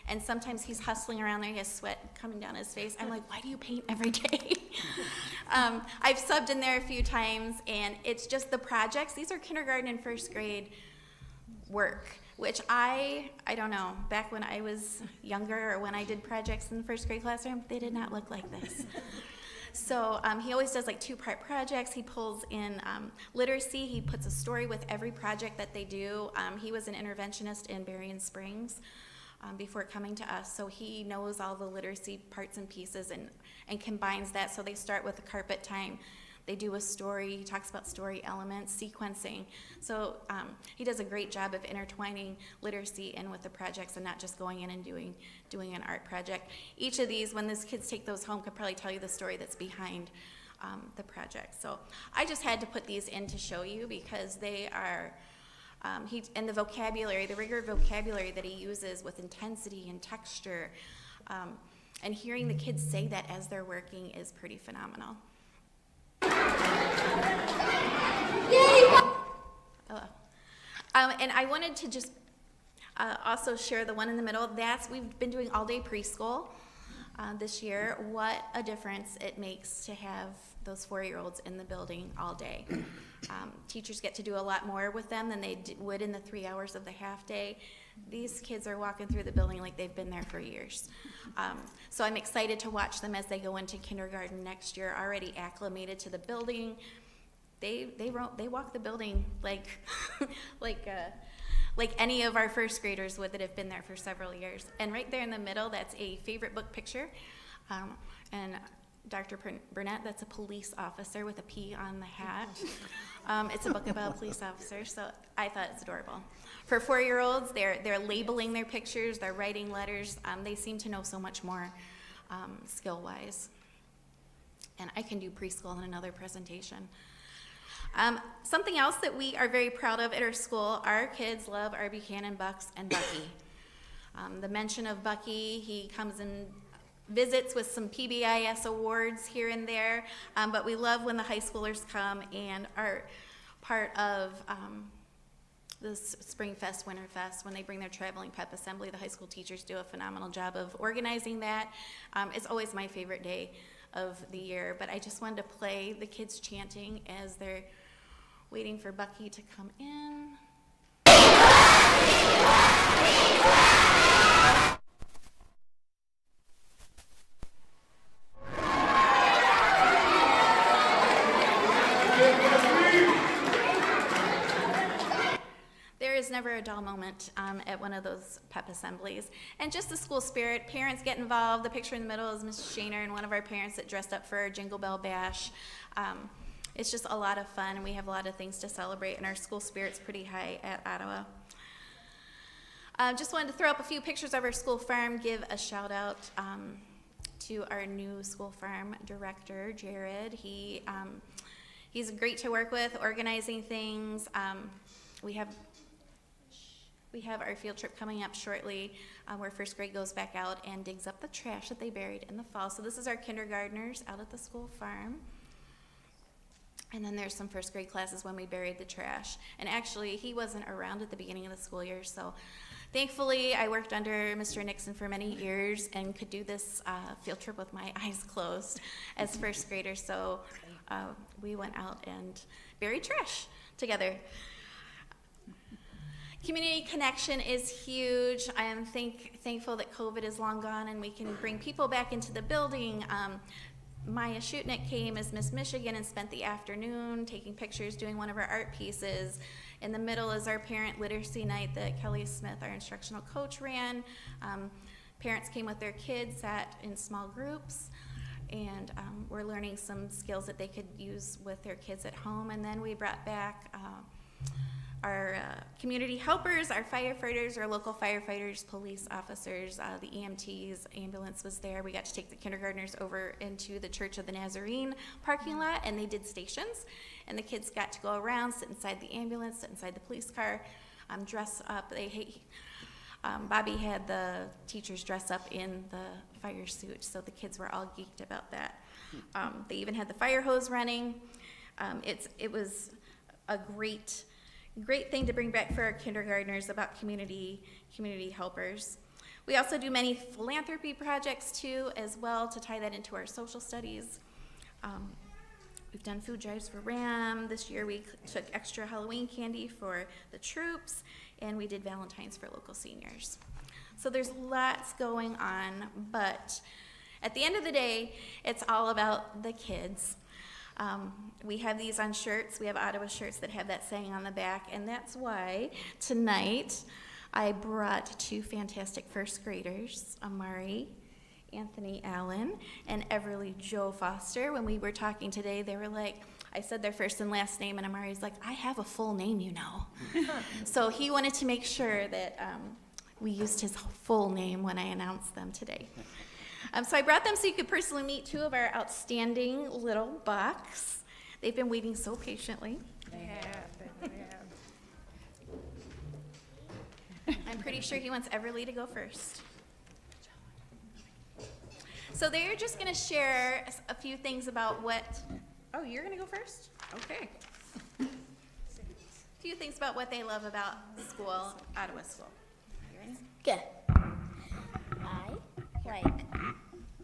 And sometimes he's hustling around there, he has sweat coming down his face. I'm like, why do you paint every day? I've subbed in there a few times, and it's just the projects. These are kindergarten and first grade work, which I don't know, back when I was younger or when I did projects in the first grade classroom, they did not look like this. So he always does like two-part projects. He pulls in literacy. He puts a story with every project that they do. He was an interventionist in Berrien Springs before coming to us, so he knows all the literacy parts and pieces and combines that. So they start with the carpet time. They do a story. He talks about story elements, sequencing. So he does a great job of intertwining literacy in with the projects and not just going in and doing an art project. Each of these, when these kids take those home, could probably tell you the story that's behind the project. So I just had to put these in to show you because they are, and the vocabulary, the rigor of vocabulary that he uses with intensity and texture, and hearing the kids say that as they're working is pretty phenomenal. And I wanted to just also share the one in the middle. We've been doing all-day preschool this year. What a difference it makes to have those 4-year-olds in the building all day. Teachers get to do a lot more with them than they would in the 3 hours of the half day. These kids are walking through the building like they've been there for years. So I'm excited to watch them as they go into kindergarten next year, already acclimated to the building. They walk the building like like any of our first graders would that have been there for several years. And right there in the middle, that's a favorite book picture. And Dr. Burnett, that's a police officer with a P on the hat. It's a book about a police officer, so I thought it's adorable. For 4-year-olds, they're labeling their pictures, they're writing letters. They seem to know so much more skill-wise. And I can do preschool in another presentation. Something else that we are very proud of at our school, our kids love our Buchanan Bucks and Bucky. The mention of Bucky, he comes in visits with some PBIS awards here and there, but we love when the high schoolers come and are part of the Spring Fest, Winter Fest. When they bring their traveling pep assembly, the high school teachers do a phenomenal job of organizing that. It's always my favorite day of the year, but I just wanted to play the kids chanting as they're waiting for Bucky to come in. There is never a dull moment at one of those pep assemblies. And just the school spirit, parents get involved. The picture in the middle is Mrs. Shaner and one of our parents that dressed up for our Jingle Bell Bash. It's just a lot of fun, and we have a lot of things to celebrate, and our school spirit's pretty high at Ottawa. Just wanted to throw up a few pictures of our school farm, give a shout out to our new school farm director, Jared. He's great to work with, organizing things. We have our field trip coming up shortly, where first grade goes back out and digs up the trash that they buried in the fall. So this is our kindergartners out at the school farm. And then there's some first grade classes when we buried the trash. And actually, he wasn't around at the beginning of the school year, so thankfully, I worked under Mr. Nixon for many years and could do this field trip with my eyes closed as first graders. So we went out and buried trash together. Community connection is huge. I am thankful that COVID is long gone and we can bring people back into the building. Maya Shutnik came as Miss Michigan and spent the afternoon taking pictures, doing one of our art pieces. In the middle is our parent literacy night that Kelly Smith, our instructional coach, ran. Parents came with their kids, sat in small groups, and were learning some skills that they could use with their kids at home. And then we brought back our community helpers, our firefighters, our local firefighters, police officers, the EMTs, ambulance was there. We got to take the kindergartners over into the Church of the Nazarene parking lot, and they did stations. And the kids got to go around, sit inside the ambulance, sit inside the police car, dress up. Bobby had the teachers dress up in the fire suit, so the kids were all geeked about that. They even had the fire hose running. It was a great thing to bring back for our kindergartners about community helpers. We also do many philanthropy projects too, as well, to tie that into our social studies. We've done food drives for RAM. This year we took extra Halloween candy for the troops, and we did Valentine's for local seniors. So there's lots going on, but at the end of the day, it's all about the kids. We have these on shirts. We have Ottawa shirts that have that saying on the back, and that's why tonight I brought two fantastic first graders, Amari Anthony Allen and Everly Joe Foster. When we were talking today, they were like, I said their first and last name, and Amari's like, I have a full name, you know. So he wanted to make sure that we used his full name when I announced them today. So I brought them so you could personally meet two of our outstanding little bucks. They've been waiting so patiently. They have. I'm pretty sure he wants Everly to go first. So they're just going to share a few things about what... Oh, you're going to go first? Okay. A few things about what they love about school, Ottawa School. You ready? Good. I like...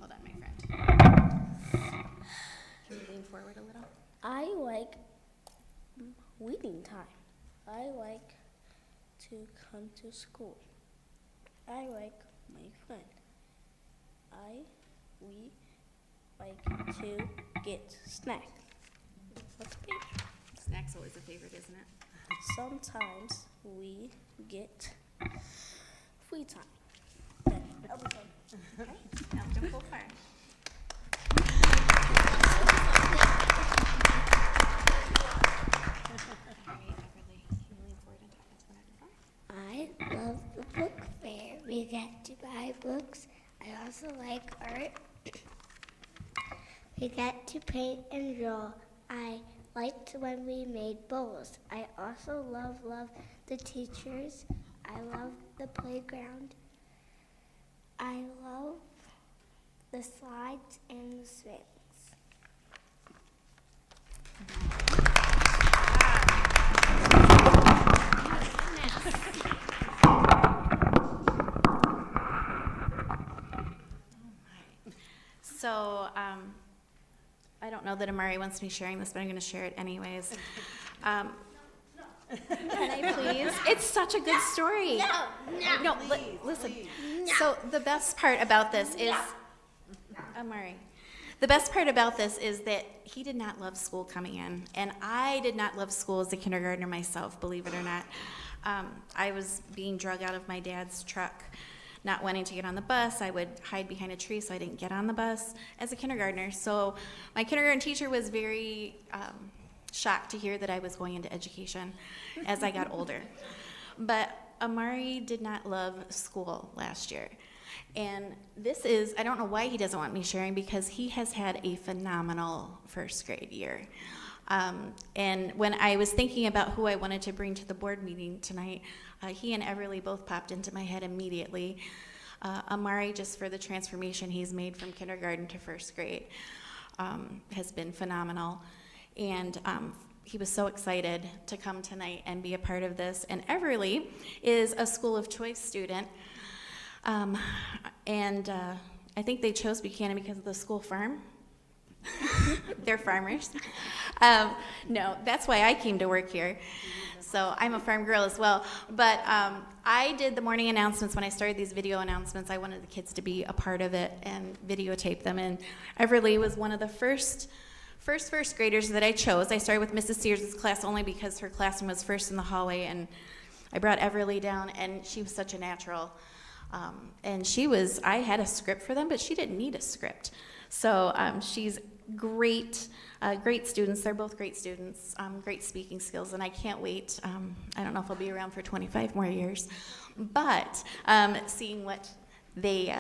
Hold on, my friend. Can you lean forward a little? I like reading time. I like to come to school. I like my friend. We like to get snack. What's a page? Snack's always a favorite, isn't it? Sometimes we get free time. Then I'll be fine. Okay, now jump full far. I love the book fair. We get to buy books. I also like art. We get to paint and draw. I liked when we made bowls. I also love the teachers. I love the playground. I love the slides, and the swings. So, I don't know that Amari wants me sharing this, but I'm going to share it anyways. Can I please? It's such a good story. No, listen. So the best part about this is, Amari, the best part about this is that he did not love school coming in, and I did not love school as a kindergartner myself, believe it or not. I was being drug out of my dad's truck, not wanting to get on the bus. I would hide behind a tree so I didn't get on the bus as a kindergartner. So my kindergarten teacher was very shocked to hear that I was going into education as I got older. But Amari did not love school last year. And this is, I don't know why he doesn't want me sharing, because he has had a phenomenal first grade year. And when I was thinking about who I wanted to bring to the board meeting tonight, he and Everly both popped into my head immediately. Amari, just for the transformation he's made from kindergarten to first grade, has been phenomenal. And he was so excited to come tonight and be a part of this. And Everly is a school of choice student. And I think they chose Buchanan because of the school farm. They're farmers. No, that's why I came to work here. So I'm a farm girl as well. But I did the morning announcements. When I started these video announcements, I wanted the kids to be a part of it and videotape them. And Everly was one of the first graders that I chose. I started with Mrs. Sears' class only because her classroom was first in the hallway, and I brought Everly down, and she was such a natural. And I had a script for them, but she didn't need a script. So she's great students. They're both great students, great speaking skills, and I can't wait. I don't know if I'll be around for 25 more years, but seeing what they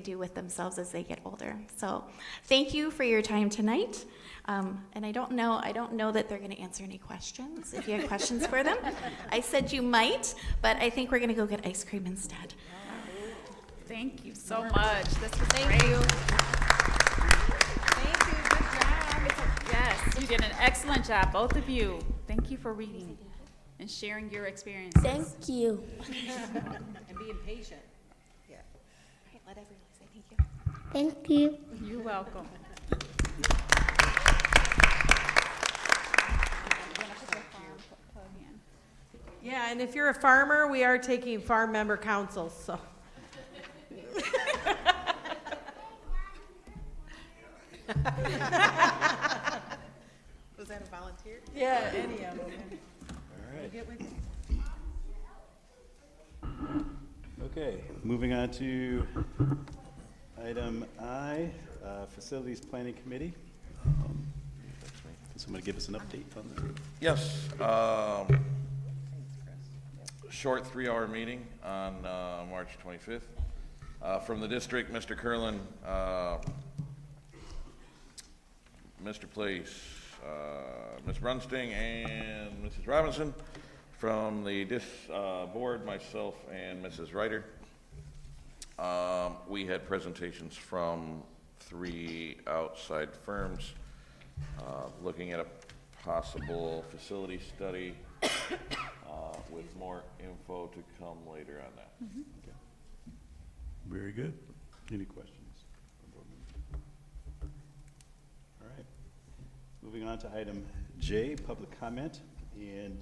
do with themselves as they get older. So thank you for your time tonight. And I don't know that they're going to answer any questions. If you have questions for them, I said you might, but I think we're going to go get ice cream instead. Thank you so much. This was great. Thank you. Thank you. Good job. Yes, you did an excellent job, both of you. Thank you for reading and sharing your experiences. Thank you. And being patient. Yeah. All right, let everyone say thank you. Thank you. You're welcome. Yeah, and if you're a farmer, we are taking farm member councils, so. Was that a volunteer? Yeah, any of them. All right. Get with you. Okay, moving on to item I, Facilities Planning Committee. Can somebody give us an update on that? Yes, short 3-hour meeting on March 25th. From the district, Mr. Curlin, Mr. Place, Ms. Brunsting, and Mrs. Robinson. From the board, myself and Mrs. Ryder. We had presentations from 3 outside firms looking at a possible facility study with more info to come later on that. Mm-hmm. Okay. Very good. Any questions? All right. Moving on to item J, public comment, and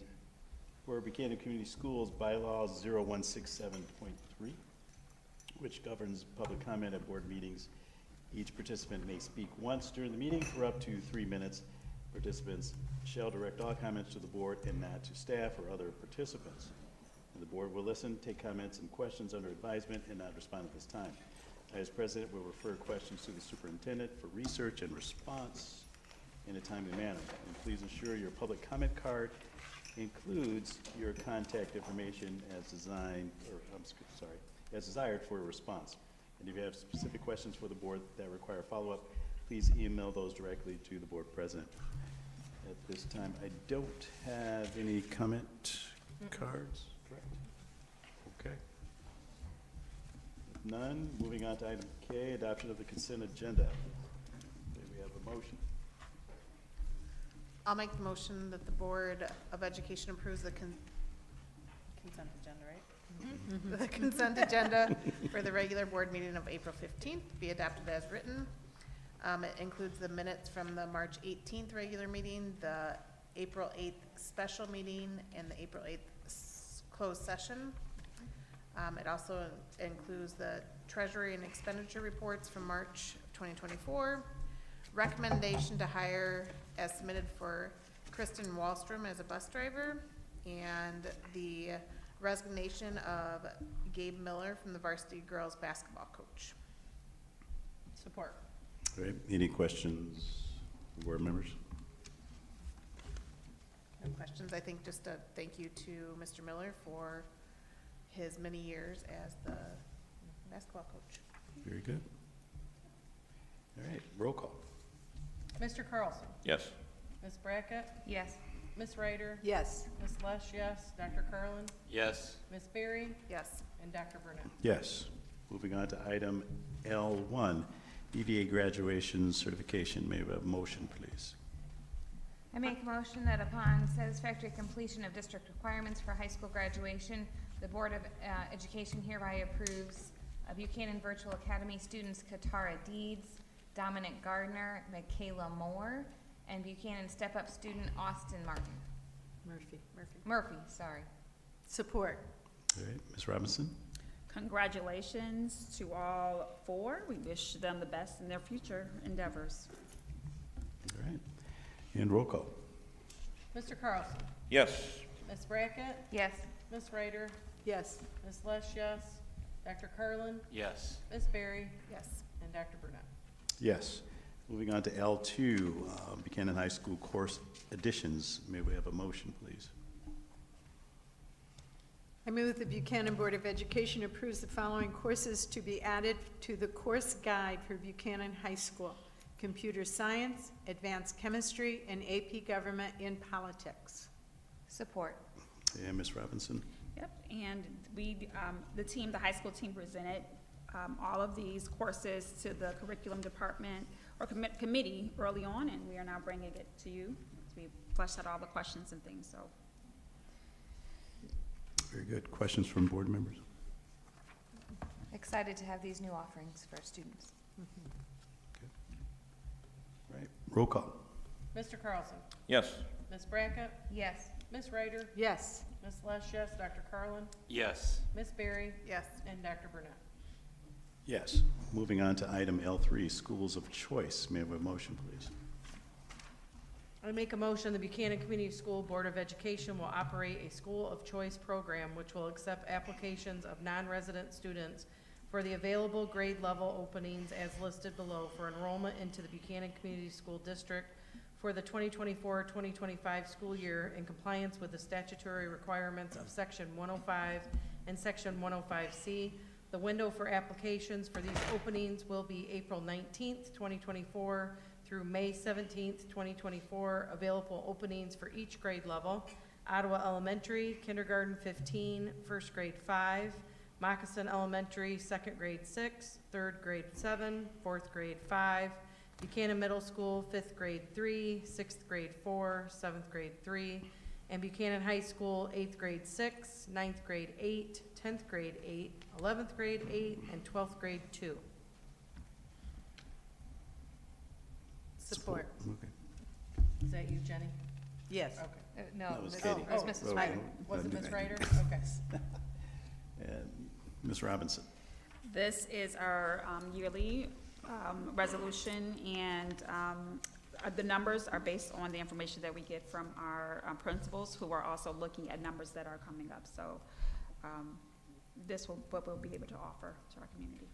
for Buchanan Community Schools bylaws 0167.3, which governs public comment at board meetings. Each participant may speak once during the meeting for up to 3 minutes. Participants shall direct all comments to the board and not to staff or other participants. And the board will listen, take comments and questions under advisement, and not respond at this time. I, as president, will refer questions to the superintendent for research and response in a timely manner. And please ensure your public comment card includes your contact information as desired for a response. And if you have specific questions for the board that require follow-up, please email those directly to the board president. At this time, I don't have any comment cards, correct? Okay. None. Moving on to item K, adoption of the consent agenda. May we have a motion? I'll make the motion that the Board of Education approves the consent agenda, right? The consent agenda for the regular board meeting of April 15th be adopted as written. It includes the minutes from the March 18th regular meeting, the April 8th special meeting, and the April 8th closed session. It also includes the treasury and expenditure reports from March of 2024. Recommendation to hire as submitted for Kristen Wallstrom as a bus driver, and the resignation of Gabe Miller from the varsity girls basketball coach. Support. All right, any questions, board members? No questions. I think just a thank you to Mr. Miller for his many years as the basketball coach. Very good. All right, roll call. Mr. Carlson? Yes. Ms. Brackett? Yes. Ms. Ryder? Yes. Ms. Lesh, yes. Dr. Carlin? Yes. Ms. Berry? Yes. And Dr. Burnett? Yes. Moving on to item L1, EVA graduation certification. May we have a motion, please? I make a motion that upon satisfactory completion of district requirements for high school graduation, the Board of Education hereby approves Buchanan Virtual Academy students Katara Deeds, Dominic Gardner, Michaela Moore, and Buchanan Step Up student Austin Martin. Murphy, sorry. Support. All right, Ms. Robinson? Congratulations to all four. We wish them the best in their future endeavors. All right, and roll call. Mr. Carlson? Yes. Ms. Brackett? Yes. Ms. Ryder? Yes. Ms. Lesh, yes. Dr. Carlin? Yes. Ms. Berry? Yes. And Dr. Burnett? Yes. Moving on to L2, Buchanan High School course additions. May we have a motion, please? I move the Buchanan Board of Education approves the following courses to be added to the course guide for Buchanan High School: Computer Science, Advanced Chemistry, and AP Government in Politics. Support. And Ms. Robinson? Yep, and we, the high school team presented all of these courses to the curriculum department or committee early on, and we are now bringing it to you. We fleshed out all the questions and things, so. Very good. Questions from board members? Excited to have these new offerings for our students. All right, roll call. Mr. Carlson? Yes. Ms. Brackett? Yes. Ms. Ryder? Yes. Ms. Lesh, yes. Dr. Carlin? Yes. Ms. Berry? Yes. And Dr. Burnett? Yes. Moving on to item L3, schools of choice. May I have a motion, please? I make a motion the Buchanan Community School Board of Education will operate a school of choice program which will accept applications of non-resident students for the available grade level openings as listed below for enrollment into the Buchanan Community School District for the 2024-2025 school year in compliance with the statutory requirements of Section 105 and Section 105C. The window for applications for these openings will be April 19th, 2024 through May 17th, 2024. Available openings for each grade level: Ottawa Elementary, kindergarten 15, first grade 5, Moccasin Elementary, second grade 6, third grade 7, fourth grade 5, Buchanan Middle School, fifth grade 3, sixth grade 4, seventh grade 3, and Buchanan High School, 8th grade 6, 9th grade 8, 10th grade 8, 11th grade 8, and 12th grade 2. Support. Okay. Is that you, Jenny? Yes. Okay. No, That was Ms. Katie. it was Mrs. Oh, Ryder. Was it Ms. Ryder? Okay. And Ms. Robinson? This is our yearly resolution, and the numbers are based on the information that we get from our principals, who are also looking at numbers that are coming up. So this will what we'll be able to offer to our community.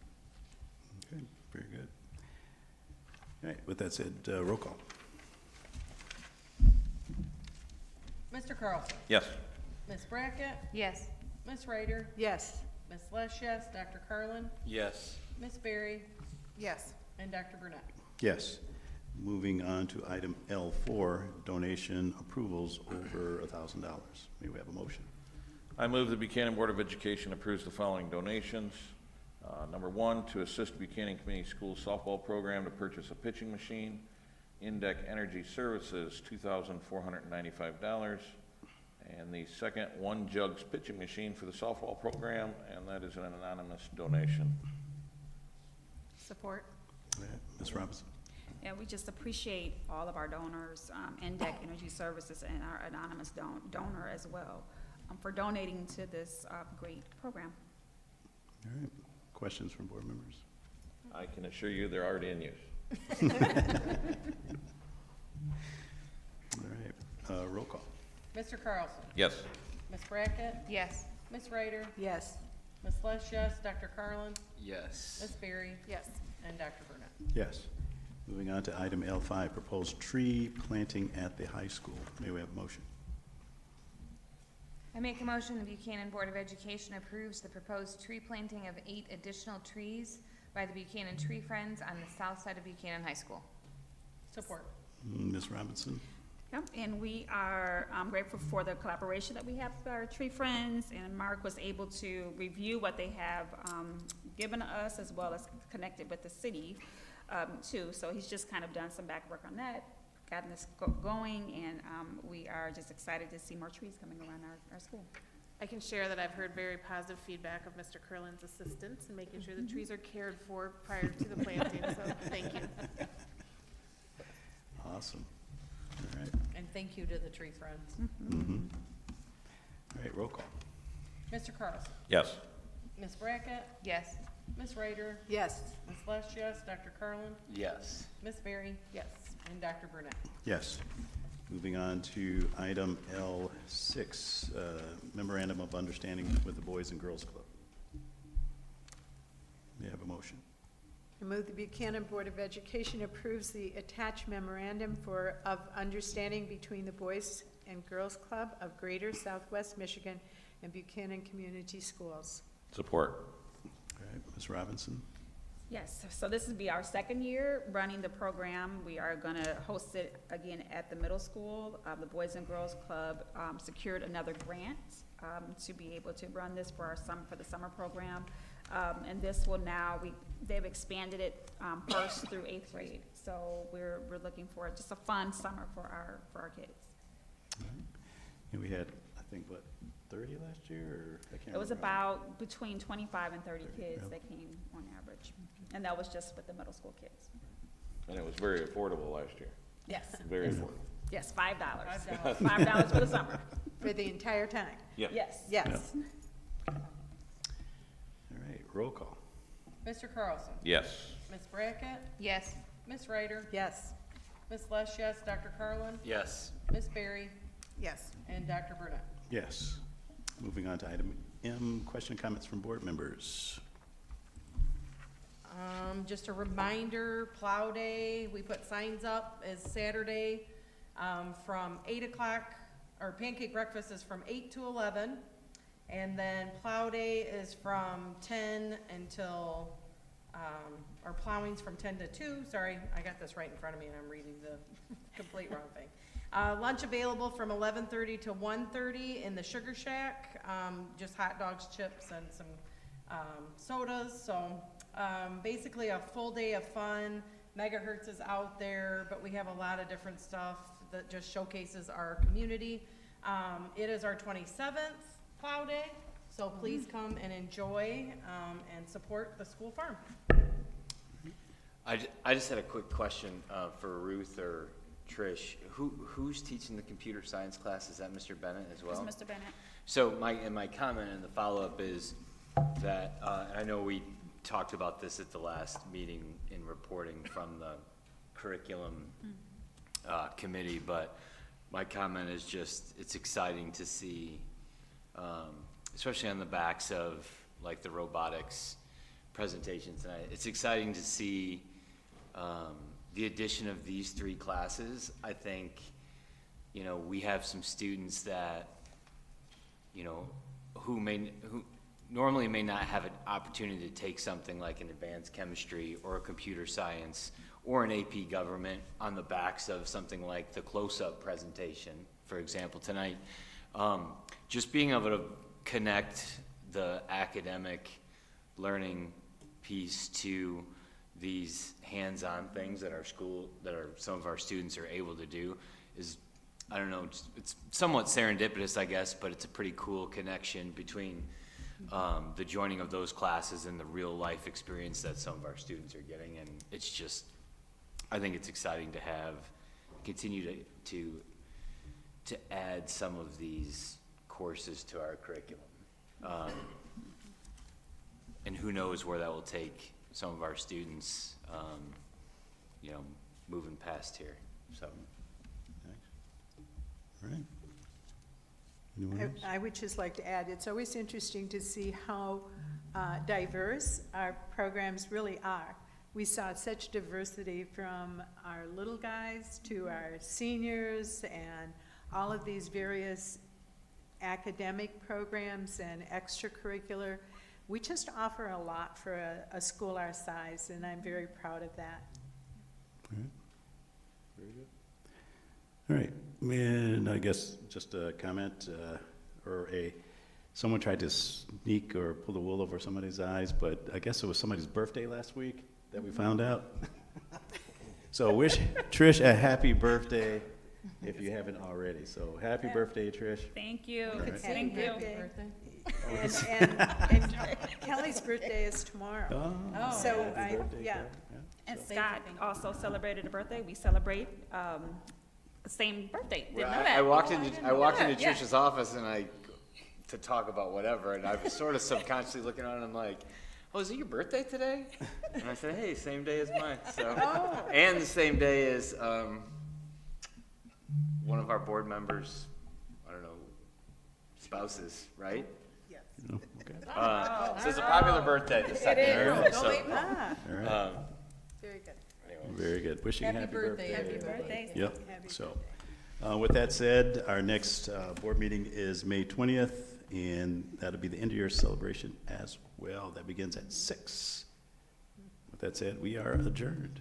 Okay, very good. All right, with that said, roll call. Mr. Carlson? Yes. Ms. Brackett? Yes. Ms. Ryder? Yes. Ms. Lesh, yes. Dr. Carlin? Yes. Ms. Berry? Yes. And Dr. Burnett? Yes. Moving on to item L4, donation approvals over $1,000. May we have a motion? I move the Buchanan Board of Education approves the following donations. Number 1, to assist Buchanan Community Schools softball program to purchase a pitching machine. Indec Energy Services, $2,495. And the second, One Jugs pitching machine for the softball program, and that is an anonymous donation. Support. All right, Ms. Robinson. Yeah, we just appreciate all of our donors, Indec Energy Services and our anonymous donor as well, for donating to this great program. All right, questions from board members? I can assure you they're already in use. All right, roll call. Mr. Carlson? Yes. Ms. Brackett? Yes. Ms. Ryder? Yes. Ms. Lesh, yes. Dr. Carlin? Yes. Ms. Berry? Yes. And Dr. Burnett. Yes. Moving on to item L5, proposed tree planting at the high school. May we have a motion? I make a motion the Buchanan Board of Education approves the proposed tree planting of 8 additional trees by the Buchanan Tree Friends on the south side of Buchanan High School. Support. Ms. Robinson. Yep, and we are grateful for the collaboration that we have with our tree friends, and Mark was able to review what they have given us, as well as connected with the city too. So he's just kind of done some back work on that, gotten this going, and we are just excited to see more trees coming around our school. I can share that I've heard very positive feedback of Mr. Curlin's assistance in making sure the trees are cared for prior to the planting, so thank you. Awesome. All right. And thank you to the tree friends. All right, roll call. Mr. Carlson? Yes. Ms. Brackett? Yes. Ms. Ryder? Yes. Ms. Lesh, yes. Dr. Carlin? Yes. Ms. Berry? Yes. And Dr. Burnett. Yes. Moving on to item L6, memorandum of understanding with the Boys and Girls Club. May I have a motion? I move the Buchanan Board of Education approves the attached memorandum of understanding between the Boys and Girls Club of Greater Southwest Michigan and Buchanan Community Schools. Support. All right, Ms. Robinson. Yes, so this will be our second year running the program. We are going to host it again at the middle school. The Boys and Girls Club secured another grant to be able to run this for the summer program. And this will now, they've expanded it first through 8th grade. So we're looking for just a fun summer for our kids. All right. And we had, I think, what, 30 last year, or I can't It was remember. about between 25 and 30 kids really? that came on average. And that was just with the middle school kids. And it was very affordable last year. Yes. Very affordable. Yes, $5. $5 for the summer. For the entire time? Yeah. Yes. Yes. All right, roll call. Mr. Carlson? Yes. Ms. Brackett? Yes. Ms. Ryder? Yes. Ms. Lesh, yes. Dr. Carlin? Yes. Ms. Berry? Yes. And Dr. Burnett. Yes. Moving on to item M, question and comments from board members. Just a reminder, Plow Day, we put signs up, is Saturday from 8 o'clock, or Pancake Breakfast is from 8 to 11. And then Plow Day is from 10 until, or plowing's from 10 to 2. Sorry, I got this right in front of me and I'm reading the complete wrong thing. Lunch available from 11:30 to 1:30 in the Sugar Shack. Just hot dogs, chips, and some sodas. So basically a full day of fun. Megahertz is out there, but we have a lot of different stuff that just showcases our community. It is our 27th Plow Day, so please come and enjoy and support the school farm. I just had a quick question for Ruth or Trish. Who's teaching the computer science class? Is that Mr. Bennett as well? It's Mr. Bennett. So my comment and the follow-up is that, and I know we talked about this at the last meeting in reporting from the curriculum committee, but my comment is just, it's exciting to see, especially on the backs of like the robotics presentation tonight, it's exciting to see the addition of these 3 classes. I think, you know, we have some students that, you know, who normally may not have an opportunity to take something like an advanced chemistry or a computer science or an AP government on the backs of something like the close-up presentation, for example, tonight. Just being able to connect the academic learning piece to these hands-on things that some of our students are able to do is, I don't know, it's somewhat serendipitous, I guess, but it's a pretty cool connection between the joining of those classes and the real life experience that some of our students are getting. And it's just, I think it's exciting to continue to add some of these courses to our curriculum. And who knows where that will take some of our students, you know, moving past here, so. All right. Anyone else? I would just like to add, it's always interesting to see how diverse our programs really are. We saw such diversity from our little guys to our seniors and all of these various academic programs and extracurricular. We just offer a lot for a school our size, and I'm very proud of that. All right. Very good. All right, and I guess just a comment, someone tried to sneak or pull the wool over somebody's eyes, but I guess it was somebody's birthday last week that we found out. So wish Trish a happy birthday if you haven't already. So happy birthday, Trish. Thank you. All right. Thank you. And Kelly's birthday is tomorrow. Oh, So happy birthday, yeah. Kelly. And Scott also celebrated a birthday. We celebrate the same birthday. Didn't know that. I walked into Yeah. Trish's office to talk about whatever, and I was sort of subconsciously looking at it, and I'm like, oh, is it your birthday today? And I said, hey, same day as mine. So, and the same day as one of our board members, I don't know, spouses, right? Yes. Okay. So it's a popular birthday the second year. All right. So, All right. Very good. anyway. Very good. Wishing you happy birthday. Happy birthday. Yep. Happy So, with that said, our next board meeting is May 20th, and that'll be the end of year celebration as well. That begins at 6. With that said, we are adjourned.